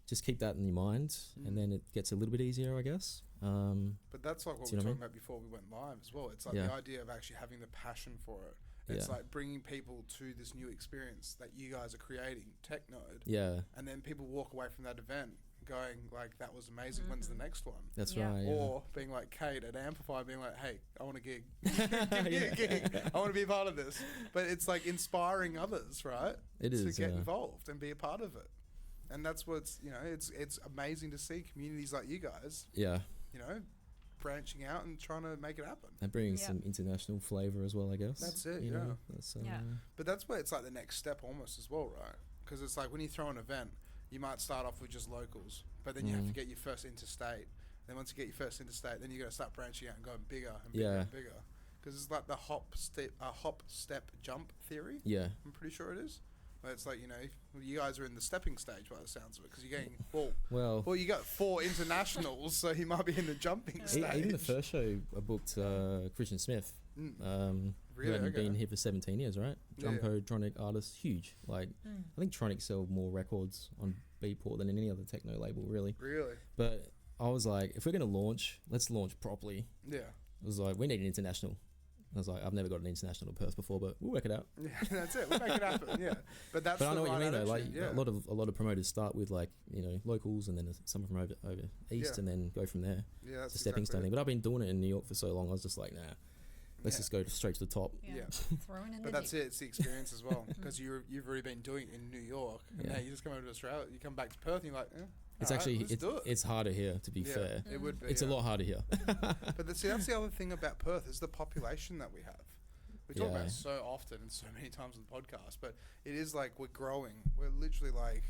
just keep that in your mind and then it gets a little bit easier, I guess. But that's like what we were talking about before we went live as well. It's like the idea of actually having the passion for it. It's like bringing people to this new experience that you guys are creating, Techn0de. Yeah. And then people walk away from that event going like, that was amazing. When's the next one? That's right. Or being like Kate at Amplify, being like, hey, I want a gig. Give me a gig. I want to be a part of this. But it's like inspiring others, right? It is. To get involved and be a part of it. And that's what's, you know, it's amazing to see communities like you guys. Yeah. You know, branching out and trying to make it happen. And bringing some international flavour as well, I guess. That's it, you know, that's, But that's where it's like the next step almost as well, right? Because it's like when you throw an event, you might start off with just locals, but then you have to get your first interstate. Then once you get your first interstate, then you got to start branching out and going bigger and bigger and bigger. Because it's like the hop, step, jump theory. Yeah. I'm pretty sure it is. But it's like, you know, you guys are in the stepping stage by the sounds of it, because you're getting, well, you got 4 internationals, so he might be in the jumping stage. Even the first show, I booked Christian Smith, who hadn't been here for 17 years, right? Tronic artist, huge. Like, I think Tronic sell more records on Beatport than any other techno label, really. Really? But I was like, if we're going to launch, let's launch properly. Yeah. I was like, we need an international. I was like, I've never got an international Perth before, but we'll work it out. Yeah, that's it. We'll make it happen. Yeah, but that's. But I know what you mean, though. Like a lot of promoters start with like, you know, locals, and then some from over east, and then go from there. Yeah, that's it's a stepping stone thing. But I've been doing it in New York for so long. I was just like, nah, let's just go straight to the top. Yeah, throwing in. But that's it. It's the experience as well, because you've already been doing it in New York, and now you just come over to Australia. You come back to Perth, and you're like, it's actually it's harder here, to be fair. It would be. It's a lot harder here. But that's the other thing about Perth is the population that we have. We talk about it so often and so many times on the podcast, but it is like we're growing. We're literally like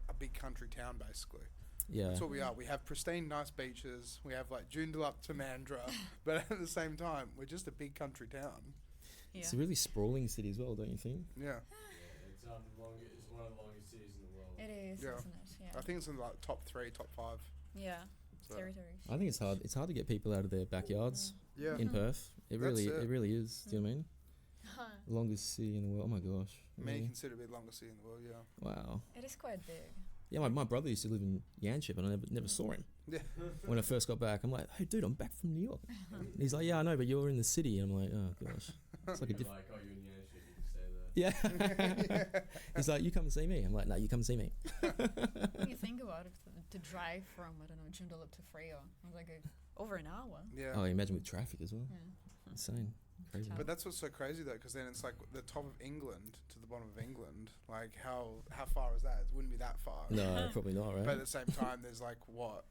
a big country town, basically. Yeah, that's what we are. We have pristine, nice beaches. We have like Joondalup to Mandurah, but at the same time, we're just a big country town. Yeah. It's a really sprawling city as well, don't you think? Yeah. It's one of the longest cities in the world. It is, isn't it? Yeah. I think it's in like top 3, top 5. Yeah. So. Territories. I think it's hard. It's hard to get people out of their backyards. Yeah. In Perth, it really is. Do you know what I mean? Longest city in the world. Oh my gosh. Many consider it the longest city in the world. Yeah. Wow. It is quite big. Yeah, my brother used to live in Yanchep, and I never saw him. Yeah. When I first got back, I'm like, hey, dude, I'm back from New York. And he's like, yeah, I know, but you're in the city. And I'm like, oh gosh. It's like a different. Like, oh, you're in Yanchep, you can stay there. Yeah. He's like, you come and see me. I'm like, no, you come and see me. When you think about it, to drive from, I don't know, Joondalup to Freo, it was like over an hour. Yeah. Oh, imagine with traffic as well. Yeah. Insane. Crazy. But that's what's so crazy though, because then it's like the top of England to the bottom of England. Like how far is that? It wouldn't be that far. No, probably not, right? But at the same time, there's like what,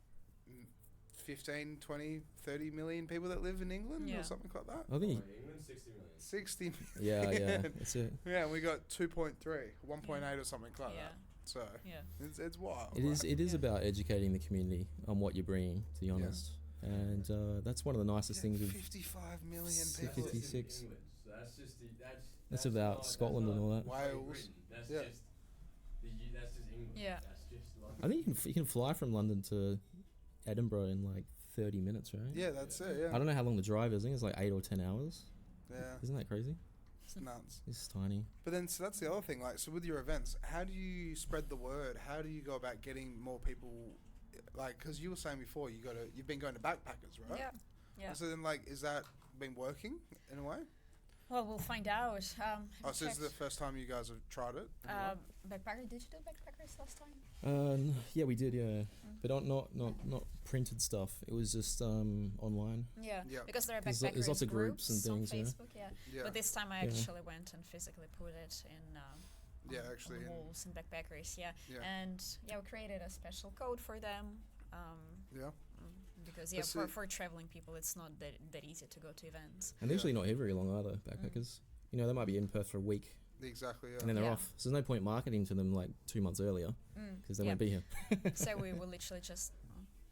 15, 20, 30 million people that live in England or something like that. I think England 60 million. 60 million. Yeah, that's it. Yeah, and we got 2.3, 1.8 or something like that. So it's wild. It is about educating the community on what you're bringing, to be honest. And that's one of the nicest things. 55 million people. 56. So that's about Scotland and all that. Wales. That's just England. Yeah. That's just London. I think you can fly from London to Edinburgh in like 30 minutes, right? Yeah, that's it. Yeah. I don't know how long the drive is. I think it's like 8 or 10 hours. Yeah. Isn't that crazy? It's nuts. It's tiny. But then, so that's the other thing. Like, so with your events, how do you spread the word? How do you go about getting more people? Like, because you were saying before, you've been going to backpackers, right? Yeah. Yeah. So then, like, is that been working in a way? Well, we'll find out. Oh, so this is the first time you guys have tried it? Backpacker, did you do backpackers last time? Yeah, we did, but not printed stuff. It was just online. Yeah, Yeah. because there are There's backpackers lots of groups and things, on yeah. Facebook, Yeah. But this time I Yeah. actually went and physically put it in Yeah, on actually, the in- walls and backpackers, Yeah. And we created a special code for them. Yeah. Because But see- for traveling people, it's not that easy to go to events. And they're usually not here very long either, backpackers. You know, they might be in Perth for a week Exactly, yeah. and then they're Yeah. off. So there's no point marketing to them like 2 months earlier because they won't be here. So we were literally just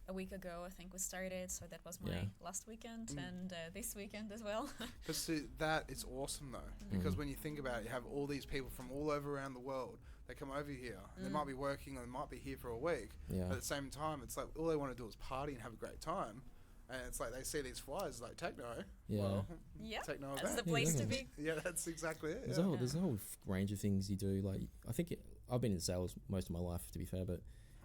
a week ago, I think we started. So that was my Yeah. last weekend Mm. and this weekend as well. But see, that is awesome though, because when you think about it, you have all these people from all over around the world. They come over here, and they might be working, or they might be here for a week. Yeah. But at the same time, it's like all they want to do is party and have a great time. And it's like they see these flyers like Techno. Yeah. Well, Yeah, Techno that's the event. place to definitely. be. Yeah, that's exactly it. There's, Yeah. there's a whole range of things you do. Like, I think I've been in sales most of my life, to be fair, but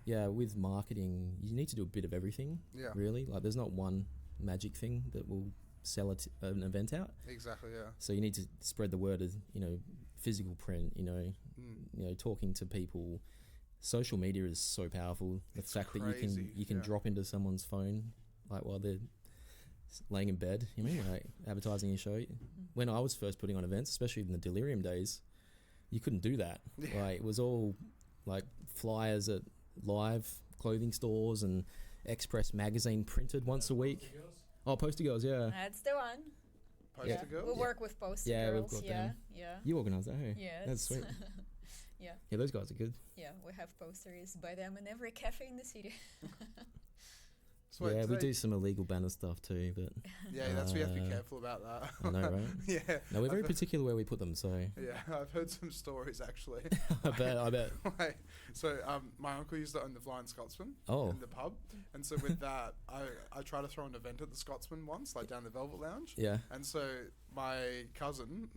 yeah, with marketing, you need to do a bit of everything. Yeah. Really, like, there's not one magic thing that will sell an event out. Exactly. Yeah. So you need to spread the word of, physical print. Talking to people. Social media is so powerful. The It's fact that crazy, you can yeah. drop into someone's phone, like while they're laying in bed. You mean like advertising your show? When I was first putting on events, especially in the Delirium days, you couldn't do that. Yeah. Like, it was all like flyers at live clothing stores and Express magazine printed once a week. Oh, Poster Girls, yeah. That's the one. Poster girls. We work with Poster Yeah, we've Girls. got Yeah, them. yeah. You organised that, hey? Yes. That's sweet. Yeah. Yeah, those guys are good. Yeah, we have posters by them in every cafe in the city. Sweet, yeah, we sweet. do some illegal banner stuff too, but Yeah, that's we have to be Uh, careful about that. I know, right? Yeah. No, we're very particular where we put them, so Yeah, I've heard some stories actually. I bet. Like, so my uncle used to own the Flying Scotsman Oh. in the pub, and so with that, I tried to throw an event at the Scotsman once, like down the Velvet Lounge. Yeah. And so my cousin,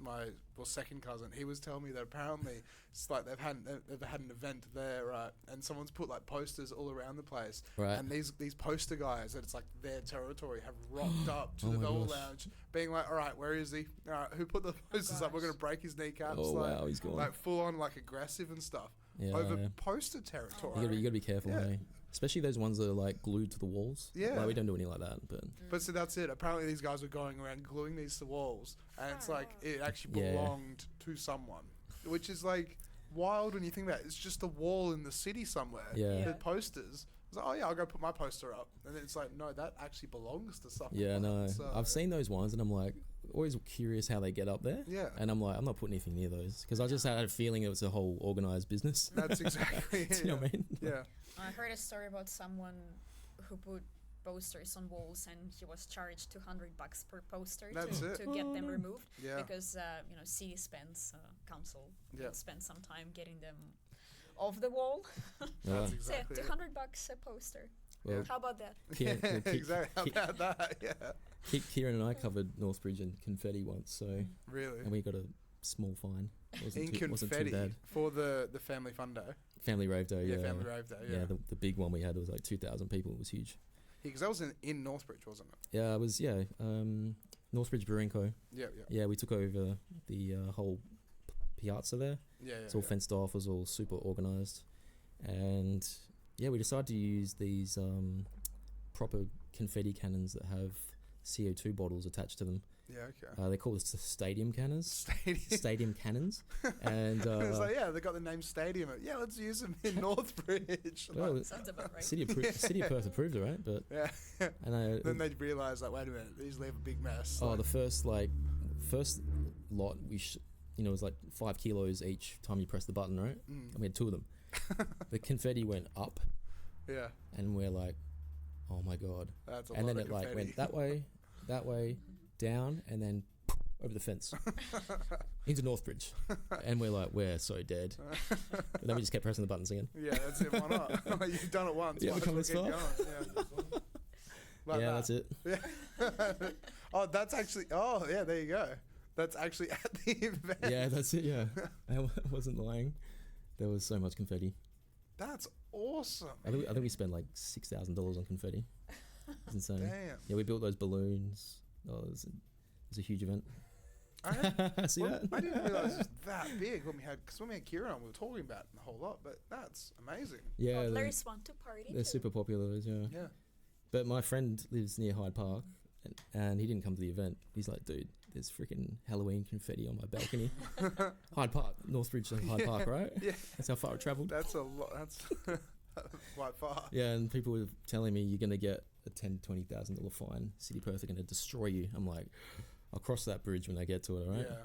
second cousin, he was telling me that apparently it's like they've had an event there, right? And someone's put like posters all around the place, Right. and these poster guys that it's like their territory have rocked up to Oh the my Velvet gosh. Lounge, being like, all right, where is he? All right, who put the posters up? We're gonna break his kneecaps. Oh, like, wow, he's gone. Like full on like aggressive and stuff Yeah. over yeah. poster territory. You gotta be careful, Yeah. hey? Especially those ones that are like glued to the walls. Yeah. Like, we don't do any like that, but But so that's it. Apparently, these guys were going around gluing these to walls, and it's like it actually Yeah. belonged to someone, which is like wild when you think about it. It's just a wall in the city somewhere Yeah. with posters. It's like, oh yeah, I'll go put my poster up, and then it's like, no, that actually belongs to someone. yeah, no. So, I've seen those ones and I'm like always curious how they get up there. Yeah. And I'm like, I'm not putting anything near those because I just had a feeling it was a whole organized business. That's exactly it. Do you know what I mean? Yeah. I heard a story about someone who put posters on walls and he was charged $200 per poster That's to it. get them removed Yeah. because city spends council Yeah. spend some time getting them off the wall. Yeah. That's So exactly it. $200 a poster. Well, How about that? Kieran, Exactly. How about that? Yeah. Kieran and I covered Northbridge and confetti once, so Really. and we got a small fine. In Wasn't confetti too bad. for the family fun day. Family rave day, yeah. Family rave day. Yeah. Yeah, the big one we had was like 2,000 people. It was huge. Because that was in Northbridge, wasn't it? Yeah, it was, Northbridge Brewing Co. Yeah. Yeah, we took over the whole piazza there. Yeah. It's all fenced off, it was all super organised. And yeah, we decided to use these proper confetti cannons that have CO2 bottles attached to them. Yeah. Okay. They're called stadium cannons. Stadium. Stadium cannons. And It's like, yeah, they got the name Stadium. Yeah, let's use them in Northbridge. well, Sounds about right. City of Perth approved it, right? But Yeah. and Then they realised, like, wait a minute, these leave a big mess. oh, like, the first lot it was like 5 kilos each time you press the button, right? And we had 2 of them. The confetti went up, yeah, and we're like, oh my god! that's a And lot then of it like confetti. went that way, down, and then over the fence into Northbridge, and we're like, we're so dead. And then we just kept pressing the buttons again. Yeah, that's it. Why not? You've done it once. Yeah, might we as come well this keep going. Yeah. Like yeah, that. that's it. Yeah. Oh, that's actually. Oh, yeah. There you go. That's actually at the event. Yeah, that's it. Yeah, I wasn't lying. There was so much confetti. That's awesome. I think we spent like $6,000 on confetti. It's insane. Damn. Yeah, we built those balloons. Oh, it was a huge event. See that? I didn't realise it was that big when we had Kieran on. We were talking about it a whole lot, but that's amazing. Yeah, Toddlers want to party. they're too. super popular. Yeah. Yeah. But my friend lives near Hyde Park, and he didn't come to the event. He's like, dude, there's freaking Halloween confetti on my balcony. Hyde Park, Northbridge to Hyde Park, right? Yeah. That's how far I travelled. That's a lot. That's quite far. Yeah, and people were telling me you're going to get a $10,000-$20,000 fine. City Perth are going to destroy you. I'm like, I'll cross that bridge when I get to it, all right? Yeah.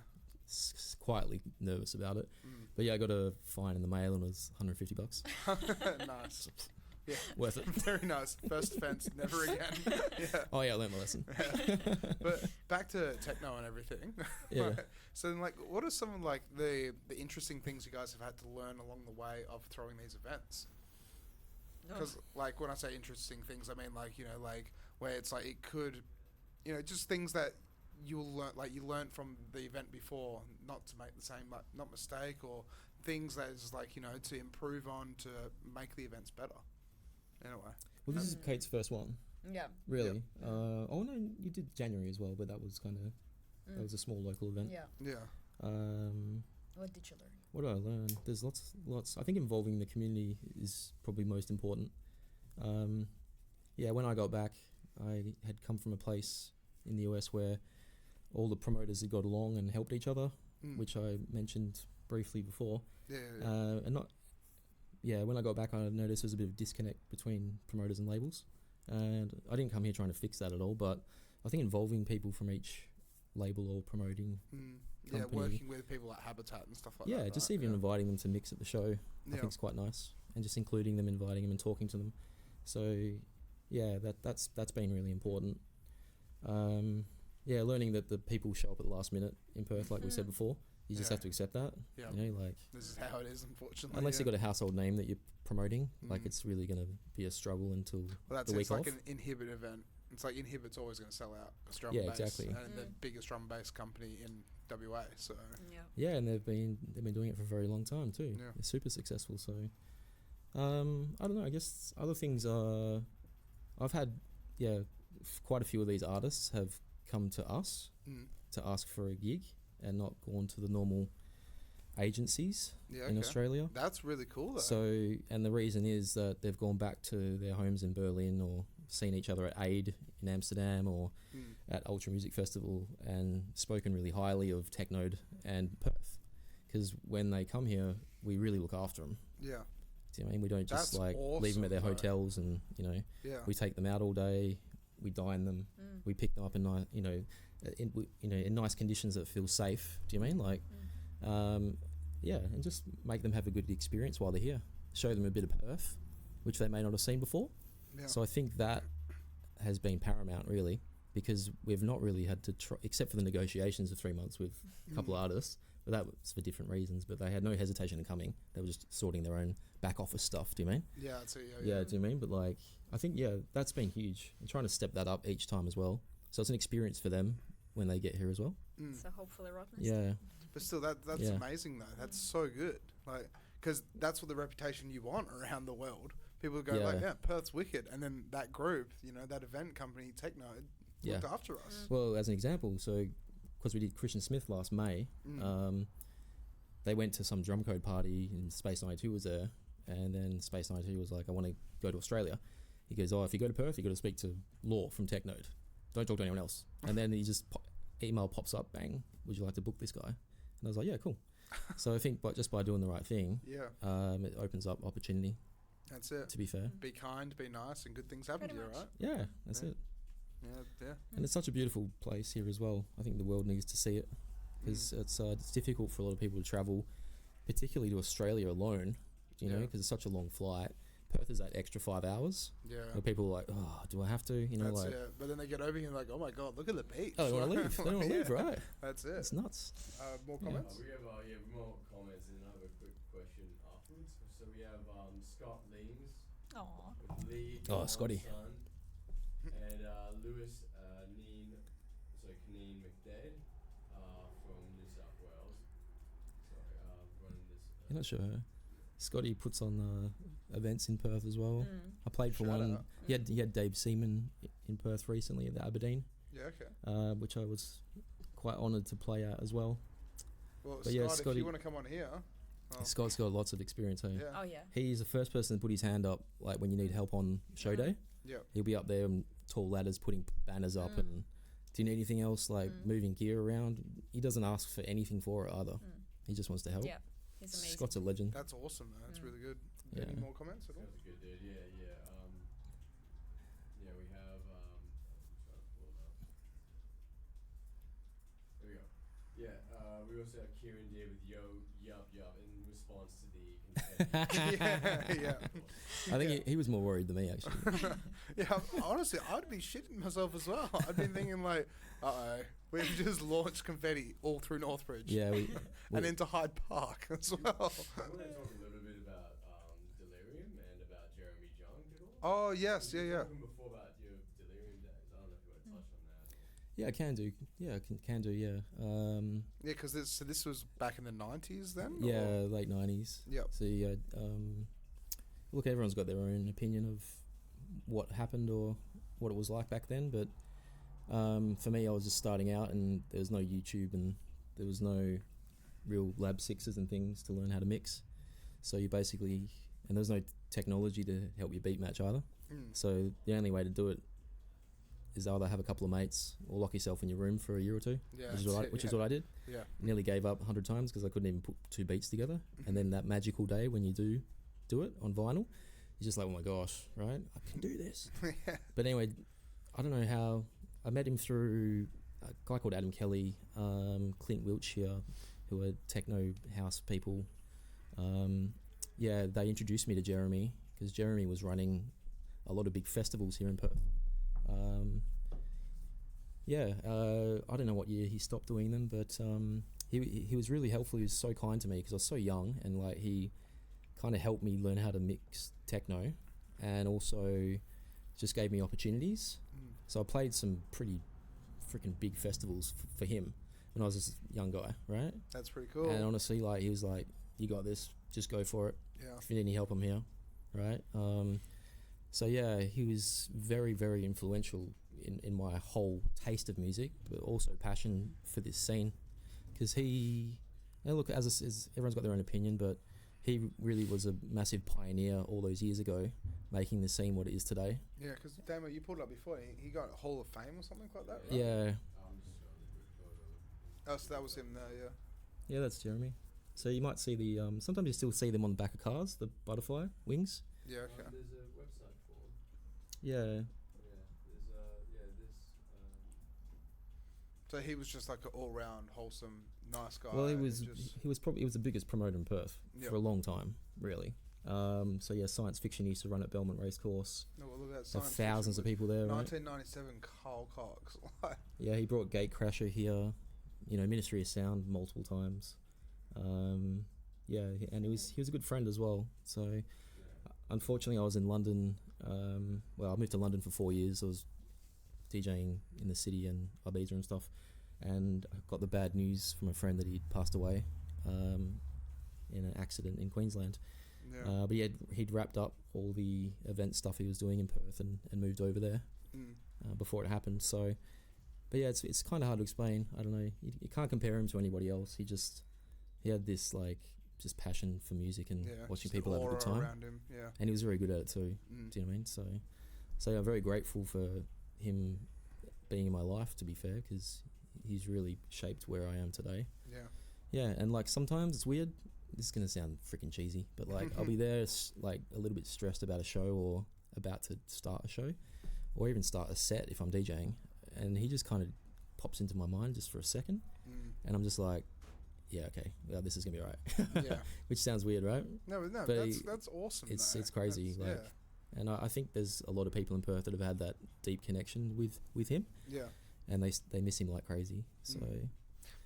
Quietly nervous about it. Mm. But yeah, I got a fine in the mail and it was $150. Nice. Yeah. Worth it. Very nice. First offence, never again. Yeah. Oh yeah, I learned my lesson. But back to techno and everything. Yeah. Right. So then, like, what are some of like the interesting things you guys have had to learn along the way of throwing these events? Because like when I say interesting things, I mean like, you know, like where it's like it could, you know, just things that you'll learn, like you learned from the event before, not to make the same not mistake, or things that is like, you know, to improve on to make the events better. Anyway. Well, this is Kate's first one. Yeah. Really? Oh no, you did January as well, but that was kind of that was a small local event. Yeah. Yeah. What did you learn? What did I learn? There's lots. I think involving the community is probably most important. Yeah, when I got back, I had come from a place in the US where all the promoters had got along and helped each other, which I mentioned briefly before. Yeah. And not. Yeah, when I got back, I noticed there was a bit of disconnect between promoters and labels, and I didn't come here trying to fix that at all. But I think involving people from each label or promoting. Yeah, company. working with people like Habitat and stuff like that. Yeah, just right? even inviting them to mix at the show, I Yeah. think is quite nice, and just including them, inviting them, and talking to them. So, yeah, that's been really important. Yeah, learning that the people show up at the last minute in Perth, like we said before. You just Yeah. have to accept that. Yeah. You know, like This is how it is, unfortunately. unless yeah. you've got a household name that you're promoting, like Mm. it's really going to be a struggle until Well, that's the it. week It's like off. an Inhibit event. It's like Inhibit's always going to sell out. It's drum Yeah, bass, exactly. and the biggest drum bass company in WA. So Yeah. Yeah, and they've been doing it for a very long time too. Yeah. They're super successful. So, I don't know. I guess other things are, I've had quite a few of these artists have come to us to ask for a gig and not gone to the normal agencies in Australia. That's really cool though. So, and the reason is that they've gone back to their homes in Berlin or seen each other at Aid in Amsterdam or at Ultra Music Festival and spoken really highly of Techn0de and Perth. Because when they come here, we really look after them. Yeah. Do you know what I mean? We don't just That's leave them at their awesome, though. hotels and, you know, Yeah. we take them out all day, we dine them, we pick them up in in nice conditions that feel safe. Do you mean like, and just make them have a good experience while they're here. Show them a bit of Perth, which they may not have seen before. Yeah. So I think that has been paramount, really, because we've not really had to try, except for the negotiations of 3 months with a couple of artists, but that was for different reasons. But they had no hesitation in coming. They were just sorting their own back office stuff. Do you mean? Yeah, that's it. Yeah, do you mean? But like, I think that's been huge. I'm trying to step that up each time as well. So it's an experience for them when they get here as well. So hopefully Rodney's Yeah. But still, that's amazing though. That's so good. Like, because that's what the reputation you want around the world. People go like, yeah, Perth's wicked, and then that group, you know, that event company, Techn0de, looked after us. Well, as an example, so because we did Christian Smith last May, they went to some drum code party and Space 92 was there, and then Space 92 was like, I want to go to Australia. He goes, if you go to Perth, you got to speak to Law from Techn0de. Don't talk to anyone else. And then he just email pops up, bang, would you like to book this guy? And I was like, yeah, cool. So I think just by doing the right thing, it opens up opportunity. That's it. To be fair. Be kind, be nice, and good things happen to you, right? Yeah, that's it. Yeah. And it's such a beautiful place here as well. I think the world needs to see it because it's difficult for a lot of people to travel, particularly to Australia alone, you know, because it's such a long flight. Perth is that extra 5 hours. Yeah. Where people are like, oh, do I have to? You know, that's like. it. But then they get over here and like, oh my God, look at the beach. Oh, they want to leave. They don't want to leave, right? That's it. It's nuts. More comments? We have more comments and another quick question afterwards. So we have Scott Leans. Lee. Oh, Scotty. Son, and Lewis Kneen McDade from New South Wales. Running this. You're not sure. Scotty puts on events in Perth as well. I played for one. He had Dave Seaman in Perth recently at the Aberdeen. Yeah, okay. Which I was quite honoured to play at as well. Well, But Scott, yeah, if Scotty- you want to come on here, Scott's got lots of experience. Hey? yeah, Oh yeah. He's the first person to put his hand up, like when you need help on show day. yeah, He'll be up there on tall ladders putting banners up and do you need anything else, like moving gear around? He doesn't ask for anything for it either. He just wants to help. Yeah, he's amazing. Scott's a legend. that's awesome, man. That's really good. Yeah. Any more comments at all? That's a good dude. Yeah. Yeah, we have. Try to pull it up. There we go. Yeah. We also have Kieran here with yo yup in response to the confetti. yeah. I think he was more worried than me actually. Yeah, honestly, I'd be shitting myself as well. I'd been thinking like, we've just launched confetti all through Northbridge. Yeah, and into Hyde Park as well. I want to talk a little bit about Delirium and about Jeremy Jung at all. Oh yes, yeah. We were talking before about your Delirium days. I don't know if you want to touch on that. yeah, I can do. Yeah, I can do. Yeah. Yeah, because this was back in the 90s then. Yeah, or? late 90s. Yep. So yeah, look, everyone's got their own opinion of what happened or what it was like back then, but for me, I was just starting out, and there was no YouTube, and there was no real Lab 6s and things to learn how to mix. So you basically, and there was no technology to help you beat match either. So the only way to do it is either have a couple of mates or lock yourself in your room for a year or two, Yeah, which is what I did. Yeah. Nearly gave up 100 times because I couldn't even put two beats together. And then that magical day when you do it on vinyl, you're just like, oh my gosh, right? I can do this. Yeah. But anyway, I don't know how. I met him through a guy called Adam Kelly, Clint Wiltshire, who are techno house people. Yeah, they introduced me to Jeremy because Jeremy was running a lot of big festivals here in Perth. I don't know what year he stopped doing them, but he was really helpful. He was so kind to me because I was so young, and like he kind of helped me learn how to mix techno, and also just gave me opportunities. So I played some pretty freaking big festivals for him when I was this young guy, right? That's pretty cool. And honestly, like he was like, "You got this. Just go for it. Yeah. If you need any help, I'm here." Right? So yeah, he was very, very influential in my whole taste of music, but also passion for this scene. Because look, as everyone's got their own opinion, but he really was a massive pioneer all those years ago, making the scene what it is today. Yeah, because Damo, you pulled up before. He got Hall of Fame or something like that, right? Yeah. Oh, so that was him there, yeah. Yeah, that's Jeremy. So you might see the sometimes you still see them on the back of cars, the butterfly wings. Yeah, okay. There's a website for it. Yeah. So he was just like an all-round wholesome, nice guy. Well, he and was the biggest promoter in Perth Yep. for a long time, really. So yeah, Science Fiction used to run at Belmont Racecourse. No, well, look at that There are Science thousands of Fiction people there, with right? 1997 Carl Cox. Yeah, he brought Gatecrasher here, Ministry of Sound multiple times. Yeah, and he was a good friend as well. So unfortunately, I was in London. I moved to London for 4 years. I was DJing in the city and Ibiza and stuff, and I got the bad news from a friend that he'd passed away in an accident in Queensland. Yeah. But he'd wrapped up all the event stuff he was doing in Perth and moved over there before it happened. So, but yeah, it's kind of hard to explain. I don't know. You can't compare him to anybody else. He had this like just passion for music and watching people have a good time. Around him. Yeah. And he was very good at it too. Do you know what I mean? So I'm very grateful for him being in my life, to be fair, because he's really shaped where I am today. Yeah. Yeah, and like sometimes it's weird. This is gonna sound freaking cheesy, but like I'll be there like a little bit stressed about a show or about to start a show, or even start a set if I'm DJing, and he just kind of pops into my mind just for a second, and I'm just like, yeah, okay, well, this is gonna be alright. Yeah. Which sounds weird, right? No, But that's awesome. It's though. crazy, That's- like, and I think there's a lot of people in Perth that have had that deep connection with him, yeah. and they miss him like crazy. So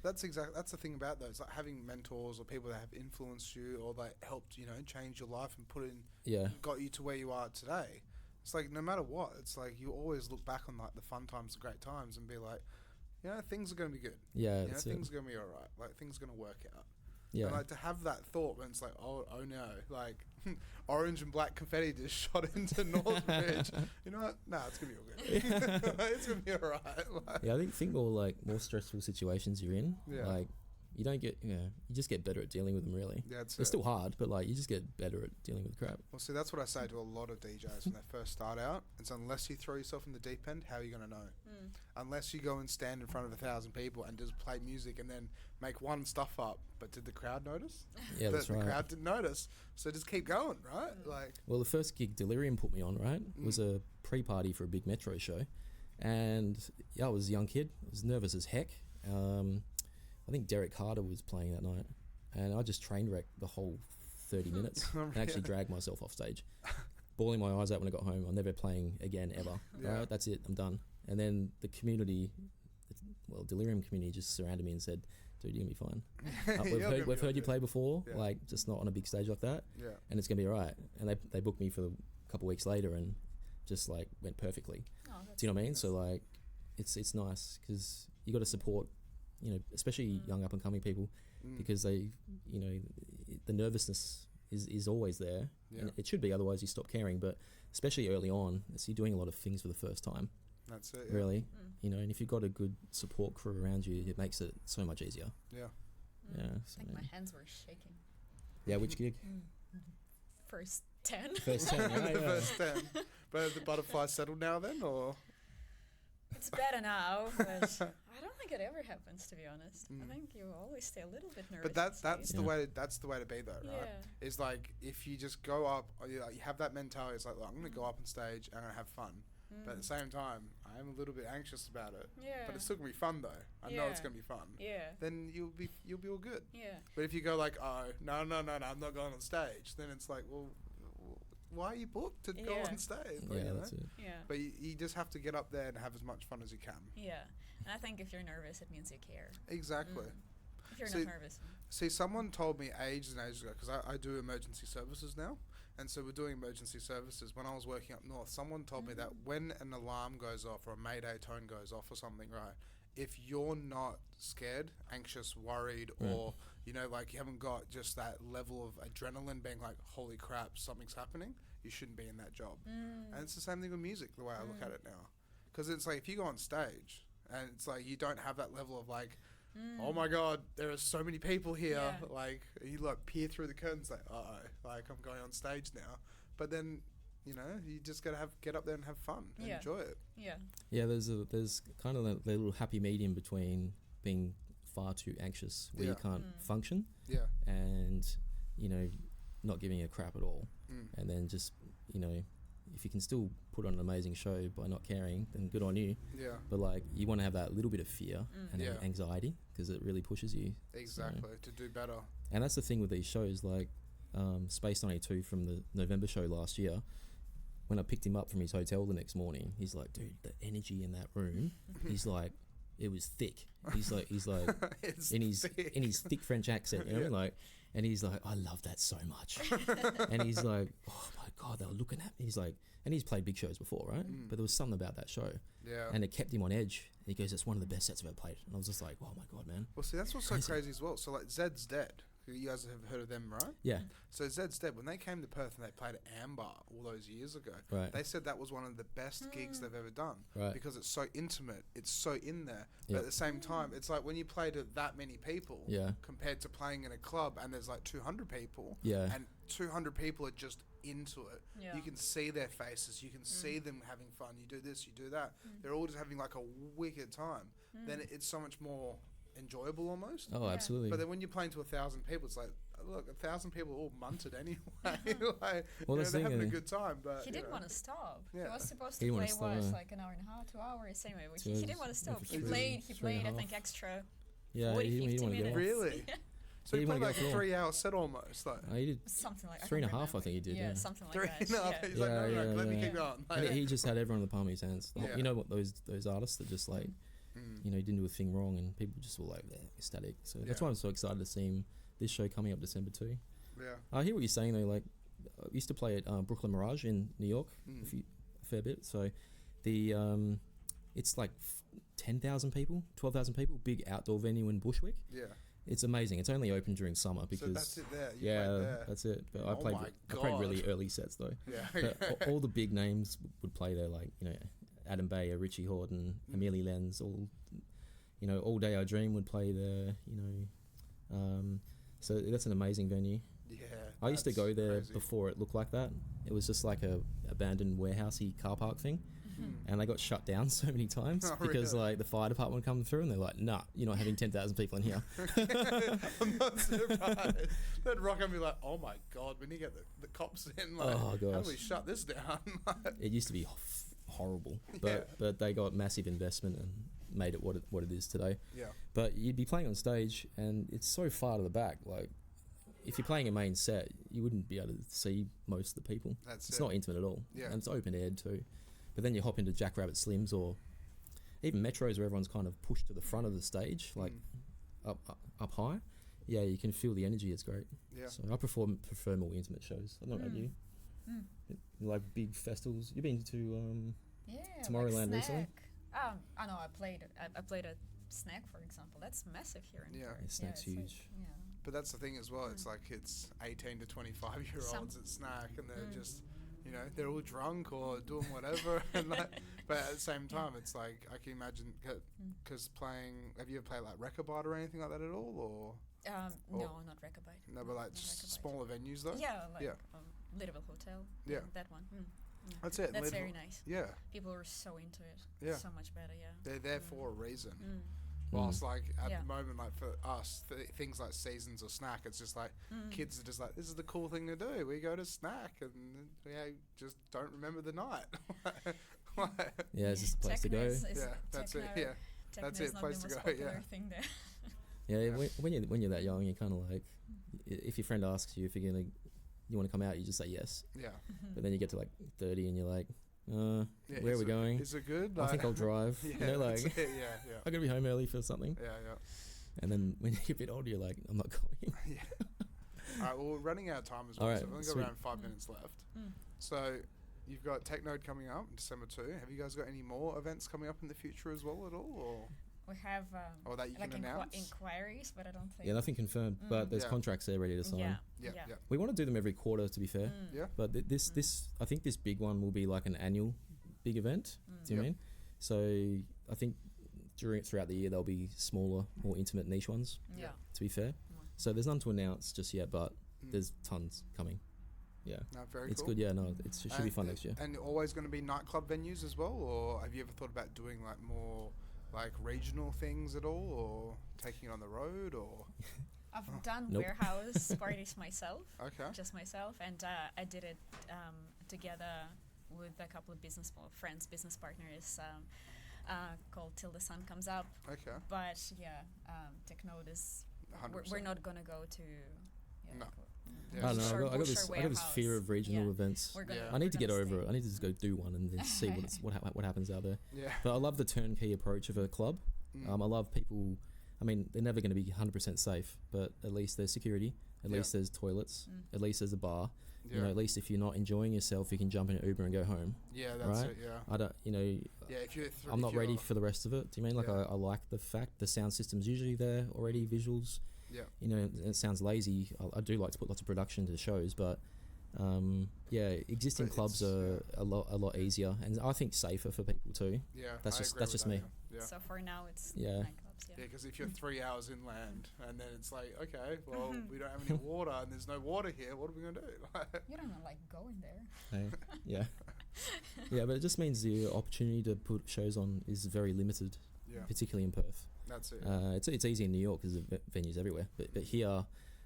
That's the thing about those, like having mentors or people that have influenced you or that helped change your life and got you to where you are today. It's like no matter what, it's like you always look back on like the fun times, the great times, and be like, things are going to be good. yeah, Things are going to be alright. Like things are going to work out. yeah. And like to have that thought when it's like, oh no, like orange and black confetti just shot into Northbridge. You know what? Nah, it's gonna be all good. It's gonna be alright. Like, Yeah, I think more stressful situations you're in. Yeah. Like you don't get, you just get better at dealing with them. Really, yeah, it's it's still hard, but like you just get better at dealing with crap. well, see, that's what I say to a lot of DJs when they first start out. It's unless you throw yourself in the deep end, how are you gonna know? Unless you go and stand in front of 1,000 people and just play music and then make one stuff up, but did the crowd notice? Yeah, that's The right. crowd didn't notice, so just keep going, right? Like, Well, the first gig Delirium put me on, right, was a pre-party for a big Metro show. And yeah, I was a young kid. I was nervous as heck. I think Derek Carter was playing that night. And I just train wrecked the whole 30 minutes. And actually dragged myself off stage. Bawling my eyes out when I got home. I'm never playing again, ever. Yeah. All right, that's it. I'm done. And then the community, Delirium community just surrounded me and said, dude, you're going to be fine. We've heard you play before, Yeah. like just not on a big stage like that. Yeah. And it's going to be all right. And they booked me for a couple of weeks later and just like went perfectly. Oh, Do you know what I mean? So like, it's nice because you got to support, especially young up and coming people because they, the nervousness is always there. Yeah. And it should be, otherwise you stop caring. But especially early on, so you're doing a lot of things for the first time. That's it. Yeah. Really, and if you've got a good support crew around you, it makes it so much easier. Yeah. Yeah. I So, think my hands were shaking. yeah. Which gig? First 10. First 10. Yeah, The yeah. first 10. But have the butterflies settled now then, or? It's better now, but I don't think it ever happens, to be honest. I think you always stay a little bit nervous. But that's on the way to be though, right? Yeah. Is like if you just go up, you have that mentality. It's like, look, I'm gonna go up on stage and I'm gonna have fun. But at the same time, I am a little bit anxious about it. Yeah. But it's still gonna be fun though. I know it's Yeah. gonna be fun. Yeah. Then you'll be all good. Yeah. But if you go like, oh no, I'm not going on stage, then it's like, well, why are you booked to go Yeah. on stage? Yeah, Like, you that's know? it. Yeah. But you just have to get up there and have as much fun as you can. Yeah. And I think if you're nervous, it means you care. Exactly. If you're See- not nervous. See, someone told me ages and ages ago, because I do emergency services now, and so we're doing emergency services. When I was working up north, someone told me that when an alarm goes off or a mayday tone goes off or something, right, if you're not scared, anxious, worried, or, like you haven't got just that level of adrenaline being like, holy crap, something's happening, you shouldn't be in that job. And it's the same thing with music, the way I look at it now. Because it's like, if you go on stage, and it's like, you don't have that level of like, oh my god, there are so many people here. Yeah. Like, you like peer through the curtains, like, like I'm going on stage now. But then, you just gotta get up there and have fun and Yeah. enjoy it. Yeah. Yeah, there's kind of that little happy medium between being far too anxious where you Yeah. can't function Yeah. and not giving a crap at all, Mm. and then just if you can still put on an amazing show by not caring, then good on you. Yeah. But like you want to have that little bit of fear and Yeah. anxiety because it really pushes you. Exactly. To do better. And that's the thing with these shows, like Space 92 from the November show last year. When I picked him up from his hotel the next morning, he's like, dude, the energy in that room, he's like, it was thick. He's like, It's in his thick. thick French accent, Yeah. like, and he's like, I love that so much. And he's like, oh my god, they were looking at me. He's like, and he's played big shows before, right? But there was something about that show, Yeah. and it kept him on edge. He goes, it's one of the best sets I've ever played. And I was just like, oh my god, man. Well, see, that's what's so crazy as well. So, like, Zed's Dead. You guys have heard of them, right? Yeah, So Zed's Dead, when they came to Perth and they played at Amber all those years ago, Right. they said that was one of the best gigs they've ever done. Right. Because it's so intimate, it's so in there. But Yep. at the same time, it's like when you play to that many people Yeah. compared to playing in a club and there's like 200 people Yeah. and 200 people are just into it. Yeah. You can see their faces, you can see them having fun. You do this, you do that. They're all just having like a wicked time. Then it's so much more enjoyable almost. Oh, Yeah. absolutely. But then when you're playing to 1,000 people, it's like, look, 1,000 people all munted anyway. like, Well, they're that's the having a thing, good time, but He didn't want to stop. Yeah. He was supposed He to didn't play wanna stop, like an hour and a half, 2 hours, same way. So He it didn't was want to stop. for He three- played, three and a I think, half. extra Yeah, 40, he 50 didn't want to get minutes. off. Really? So He you didn't played wanna like get a off. 3-hour set almost. Like, He did something like three and a half, I remember. think he did. Yeah. Something like three that. and a half. Yeah. He's like, no, Yeah, let me yeah. keep going. And he just had everyone in the palm of his hands. Like, Yeah. You know what, those artists that just like, he didn't do a thing wrong, and people just were like, ecstatic. So that's Yeah. why I'm so excited to see him. This show coming up December 2. Yeah. I hear what you're saying though. Like, I used to play at Brooklyn Mirage in New York a fair bit. So the it's like 10,000 people, 12,000 people, big outdoor venue in Bushwick. Yeah. It's amazing. It's only open during summer because so that's it there. You yeah, played there. that's it. But Oh my I played really God. early sets though. Yeah. But all the big names would play there, like Adam Bayer, Richie Horton, Amelie Lenz, all All Day I Dream would play there. So that's an amazing venue. Yeah. I used to that's go there crazy. before it looked like that. It was just like a abandoned warehousey car park thing, and they got shut down so many times Oh, because really? like the fire department would come through and they're like, "Nah, you're not having 10,000 people in here." I'm not surprised. They'd rock and be like, "Oh my God, we need to get the cops in. Like, Oh, how do gosh. we shut this down?" It used to be horrible, but they got massive investment and made it what it is today. Yeah. But you'd be playing on stage and it's so far to the back. Like if you're playing a main set, you wouldn't be able to see most of the people. It's not intimate at all. Yeah. And it's open aired too. But then you hop into Jackrabbit Slims or even Metros where everyone's kind of pushed to the front of the stage, like up high. Yeah, you can feel the energy. It's great. Yeah. So I prefer more intimate shows. I don't know about you. Like big festivals. You've been to Tomorrowland like recently? I know. I played at Snack, for example. That's massive here in Yeah. Perth. Yeah, Snack's it's like- huge. yeah. But that's the thing as well. It's like it's 18 to 25-year-olds at Snack, and they're just, they're all drunk or doing whatever. And but at the same time, it's like I can imagine because playing. Have you ever played like Rechabite or anything like that at all, or? No, not Rechabite. No, but like Not just Rechabite. smaller venues though. Yeah, like Yeah. Littleville Hotel. Yeah. That one. Yeah. That's it. That's Little- very nice. Yeah, People were so into it. Yeah. So much better. Yeah. they're there for a reason. Mm. Whilst like at Yeah. the moment, like for us, things like Seasons or Snack, it's just like kids are just like, this is the cool thing to do. We go to Snack and just don't remember the night. Yeah, it's just a place to go. Yeah, that's it. Yeah, that's it. Place to go. Yeah. Thing there. Yeah, when you're that young, you're kind of like, if your friend asks you if you want to come out, you just say yes. Yeah. But then you get to like 30 and you're like, Yeah, where are we going? Is it good? I think I'll drive. Yeah, like that's it, yeah. I gotta be home early for something. Yeah. And then when you get a bit older, you're like, I'm not going. Yeah. All right, well, we're running out of time as well, All right, so we've only got sweet. around 5 minutes left. So you've got Techn0de coming up in December 2. Have you guys got any more events coming up in the future as well at all? Or? We have Or that you like can announce? inquiries, but I don't think. Yeah, nothing confirmed, but there's Yeah. contracts there ready to sign. Yeah. Yeah. We want to do them every quarter, to be fair. Yeah. But this I think this big one will be like an annual big event. Do you Yep. mean? So I think throughout the year there'll be smaller, more intimate niche ones. Yeah. To be fair, so there's none to announce just yet, but there's tons coming. Yeah, No, very it's cool. good. Yeah, no, it should be fun next year. And always going to be nightclub venues as well, or have you ever thought about doing like more like regional things at all, or taking it on the road, or? I've done Nope. warehouse parties myself. Okay. Just myself, and I did it together with a couple of business partners called Till the Sun Comes Up. Okay. But Techn0de is 100%. we're not gonna go to. No. I don't know. Bullshire I got this warehouse. fear of regional Yeah. events. We're gonna, Yeah. I need to we're get gonna over it. stay. I need to just go do one and then see what happens out there. Yeah. But I love the turnkey approach of a club. I love people. I mean, they're never going to be 100% safe, but at least there's security. At Yeah. least there's toilets. At least there's a bar. Yeah. You know, at least if you're not enjoying yourself, you can jump in an Uber and go home. Yeah, that's right? it. Yeah. I don't. You know. Yeah. If you're. I'm not ready for the rest of it. Do you mean like Yeah. I like the fact the sound system's usually there already, visuals. Yeah. You know, it sounds lazy. I do like to put lots of production to the shows, but existing But clubs it's- are a lot easier and I think safer for people too. Yeah. That's I just- agree that's with just that, me. Yeah. So for now, it's Yeah. nightclubs. Yeah, because if you're 3 hours inland and then it's like, okay, well, we don't have any water and there's no water here, what are we going to do? You don't like going there. Hey, yeah. Yeah, but it just means the opportunity to put shows on is very limited, Yeah, particularly in Perth. that's it. It's easy in New York because there's venues everywhere, but here,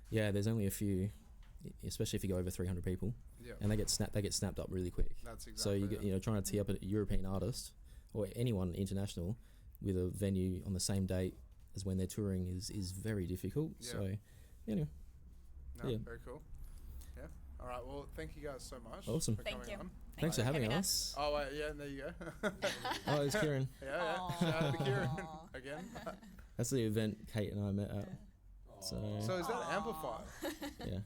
yeah, there's only a few, especially if you go over 300 people, Yeah, and they get snapped up really quick. that's exactly So you it. get, trying to tee up a European artist or anyone international with a venue on the same date as when they're touring is very difficult. Yeah. So, No, yeah. very cool. Yeah. All right. Well, thank you guys so much. Awesome. For Thank coming you. on. Thanks for having having us. Oh wait, yeah, and there you go. Oh, it's Kieran. Yeah. Shout out to Kieran Aw. again. That's the event Kate and I met at. So, So is that amplified? yeah.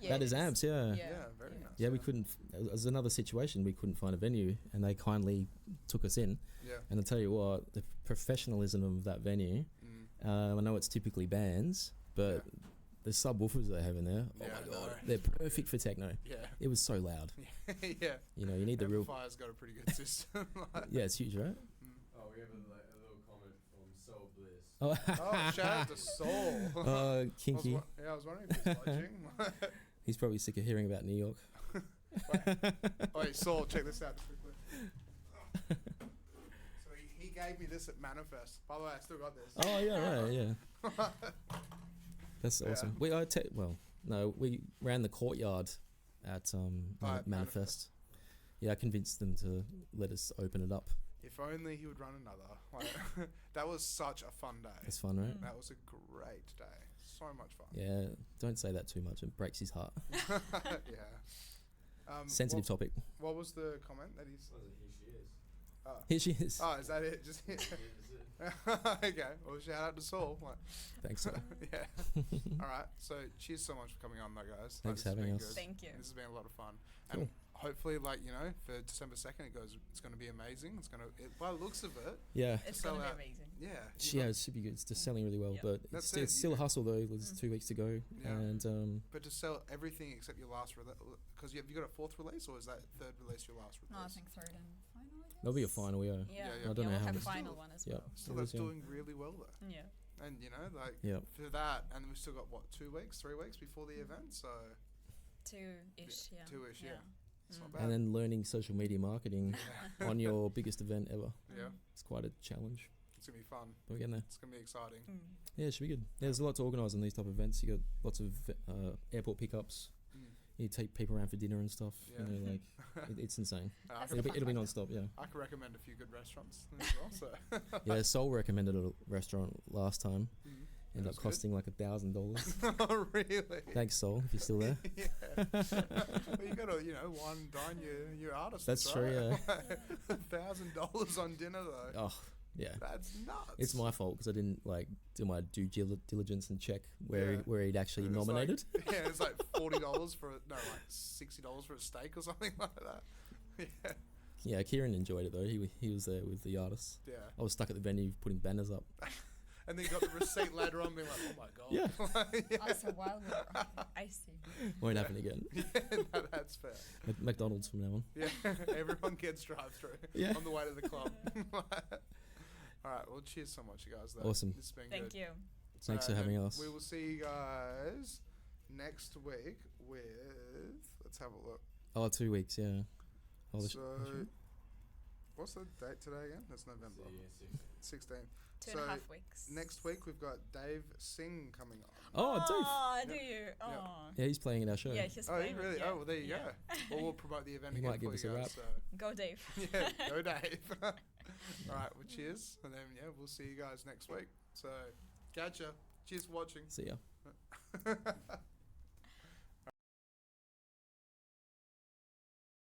Yeah, That is it amps, yeah. Yeah, very nice. Yeah, we couldn't. It was another situation. We couldn't find a venue, and they kindly took us in. Yeah. And I tell you what, the professionalism of that venue. I know it's typically bands, but the subwoofers they have in there, oh Yeah, my god, no. they're perfect for techno. Yeah. It was so loud. Yeah. You know, you need the real. Amplifier's got a pretty good system. Like, Yeah, it's huge, right? Oh, we have a little comment from Soul Bliss. Oh, oh, shout out to Soul. Kinky. I was wondering if he's watching. He's probably sick of hearing about New York. Wait, Saul, check this out quickly. So he gave me this at Manifest. By the way, I still got this. Oh yeah, right, yeah. That's awesome. We ran the courtyard at Manifest. Yeah, I convinced them to let us open it up. If only he would run another. Like, that was such a fun day. It's fun, right? That was a great day. So much fun. Yeah, don't say that too much. It breaks his heart. Yeah. Sensitive topic. What was the comment that he's? What was it? Here she is. Here she is. Oh, is that it? Just okay. Well, shout out to Saul. Like, Thanks, sir. yeah. All right. So, cheers so much for coming on, though, guys. Thanks This for has having been us. good. Thank you. This has been a lot of fun. Cool. And hopefully, like, you know, for December 2nd, it's going to be amazing. By the looks of it, Yeah. It's sell going to out. be amazing. Yeah. Yeah, it should be good. It's just selling really well, Yeah. but That's it's it, still a yeah. hustle though. There's 2 weeks to go, Yeah. and But to sell everything except your last release, because you got a 4th release, or is that 3rd release your last release? No, I think third and final, I guess. there'll be a final. Yeah, Yeah, Yeah, I don't know we'll how have a many. final one as Yeah. well. Still, It that's is, yeah. doing really well though. Yeah. And you know, like Yeah. for that, and we've still got what 2 weeks, 3 weeks before the event, so 2-ish, yeah. 2-ish, yeah. It's not Mm. bad. And then learning social media marketing on your biggest event ever. Yeah, It's quite a challenge, it's gonna be fun. but we're getting there. It's gonna be exciting. Mm. Yeah, it should be good. Yeah, there's a lot to organise in these type of events. You got lots of airport pickups. Mm. You take people around for dinner and stuff. Yeah. You know, like it's insane. I, That's can, a fun It'll be one. non-stop. Yeah. I can recommend a few good restaurants as well. So Yeah, Sol recommended a restaurant last time. Mhm. Ended That's up good. costing like $1,000. Oh really? Thanks, Sol, if you're still there. Yeah. Well, you gotta, wine dine your artists. That's true, right? $1,000 on dinner though. Oh, yeah. That's nuts. It's my fault because I didn't do my due diligence and check where Yeah. where he'd actually It's like- nominated. Yeah, it's like $40 for $60 for a steak or something like that. Yeah, Yeah, Kieran enjoyed it though. He was there with the artists. yeah. I was stuck at the venue putting banners up. And then got the receipt later on, being like, "Oh my god." Yeah. yeah. Also, while we were, I see. Won't happen again. Yeah, no, that's fair. McDonald's from now on. Yeah, everyone gets drive-through Yeah. on the way to the club. All right, well, cheers so much, you guys. Though. Awesome. This has been Thank good. you. Thanks for having us. We will see you guys next week with. Let's have a look. Oh, 2 weeks, yeah. Oh, So, what's the date today again? That's November 16th. 2.5 weeks. Next week we've got Dave Singh coming on. Oh, Dave. Oh, do Yep. you? Yep. Oh. Yeah, he's playing at our show. Yeah, he's Oh, playing. really? Yeah. Oh, well, there you Yeah. go. Well, we'll promote the event He again might give for us you a guys. rap. So, Go, Dave. yeah, go Dave. All right, well, cheers, and then we'll see you guys next week. So, catch ya. Cheers for watching. See ya.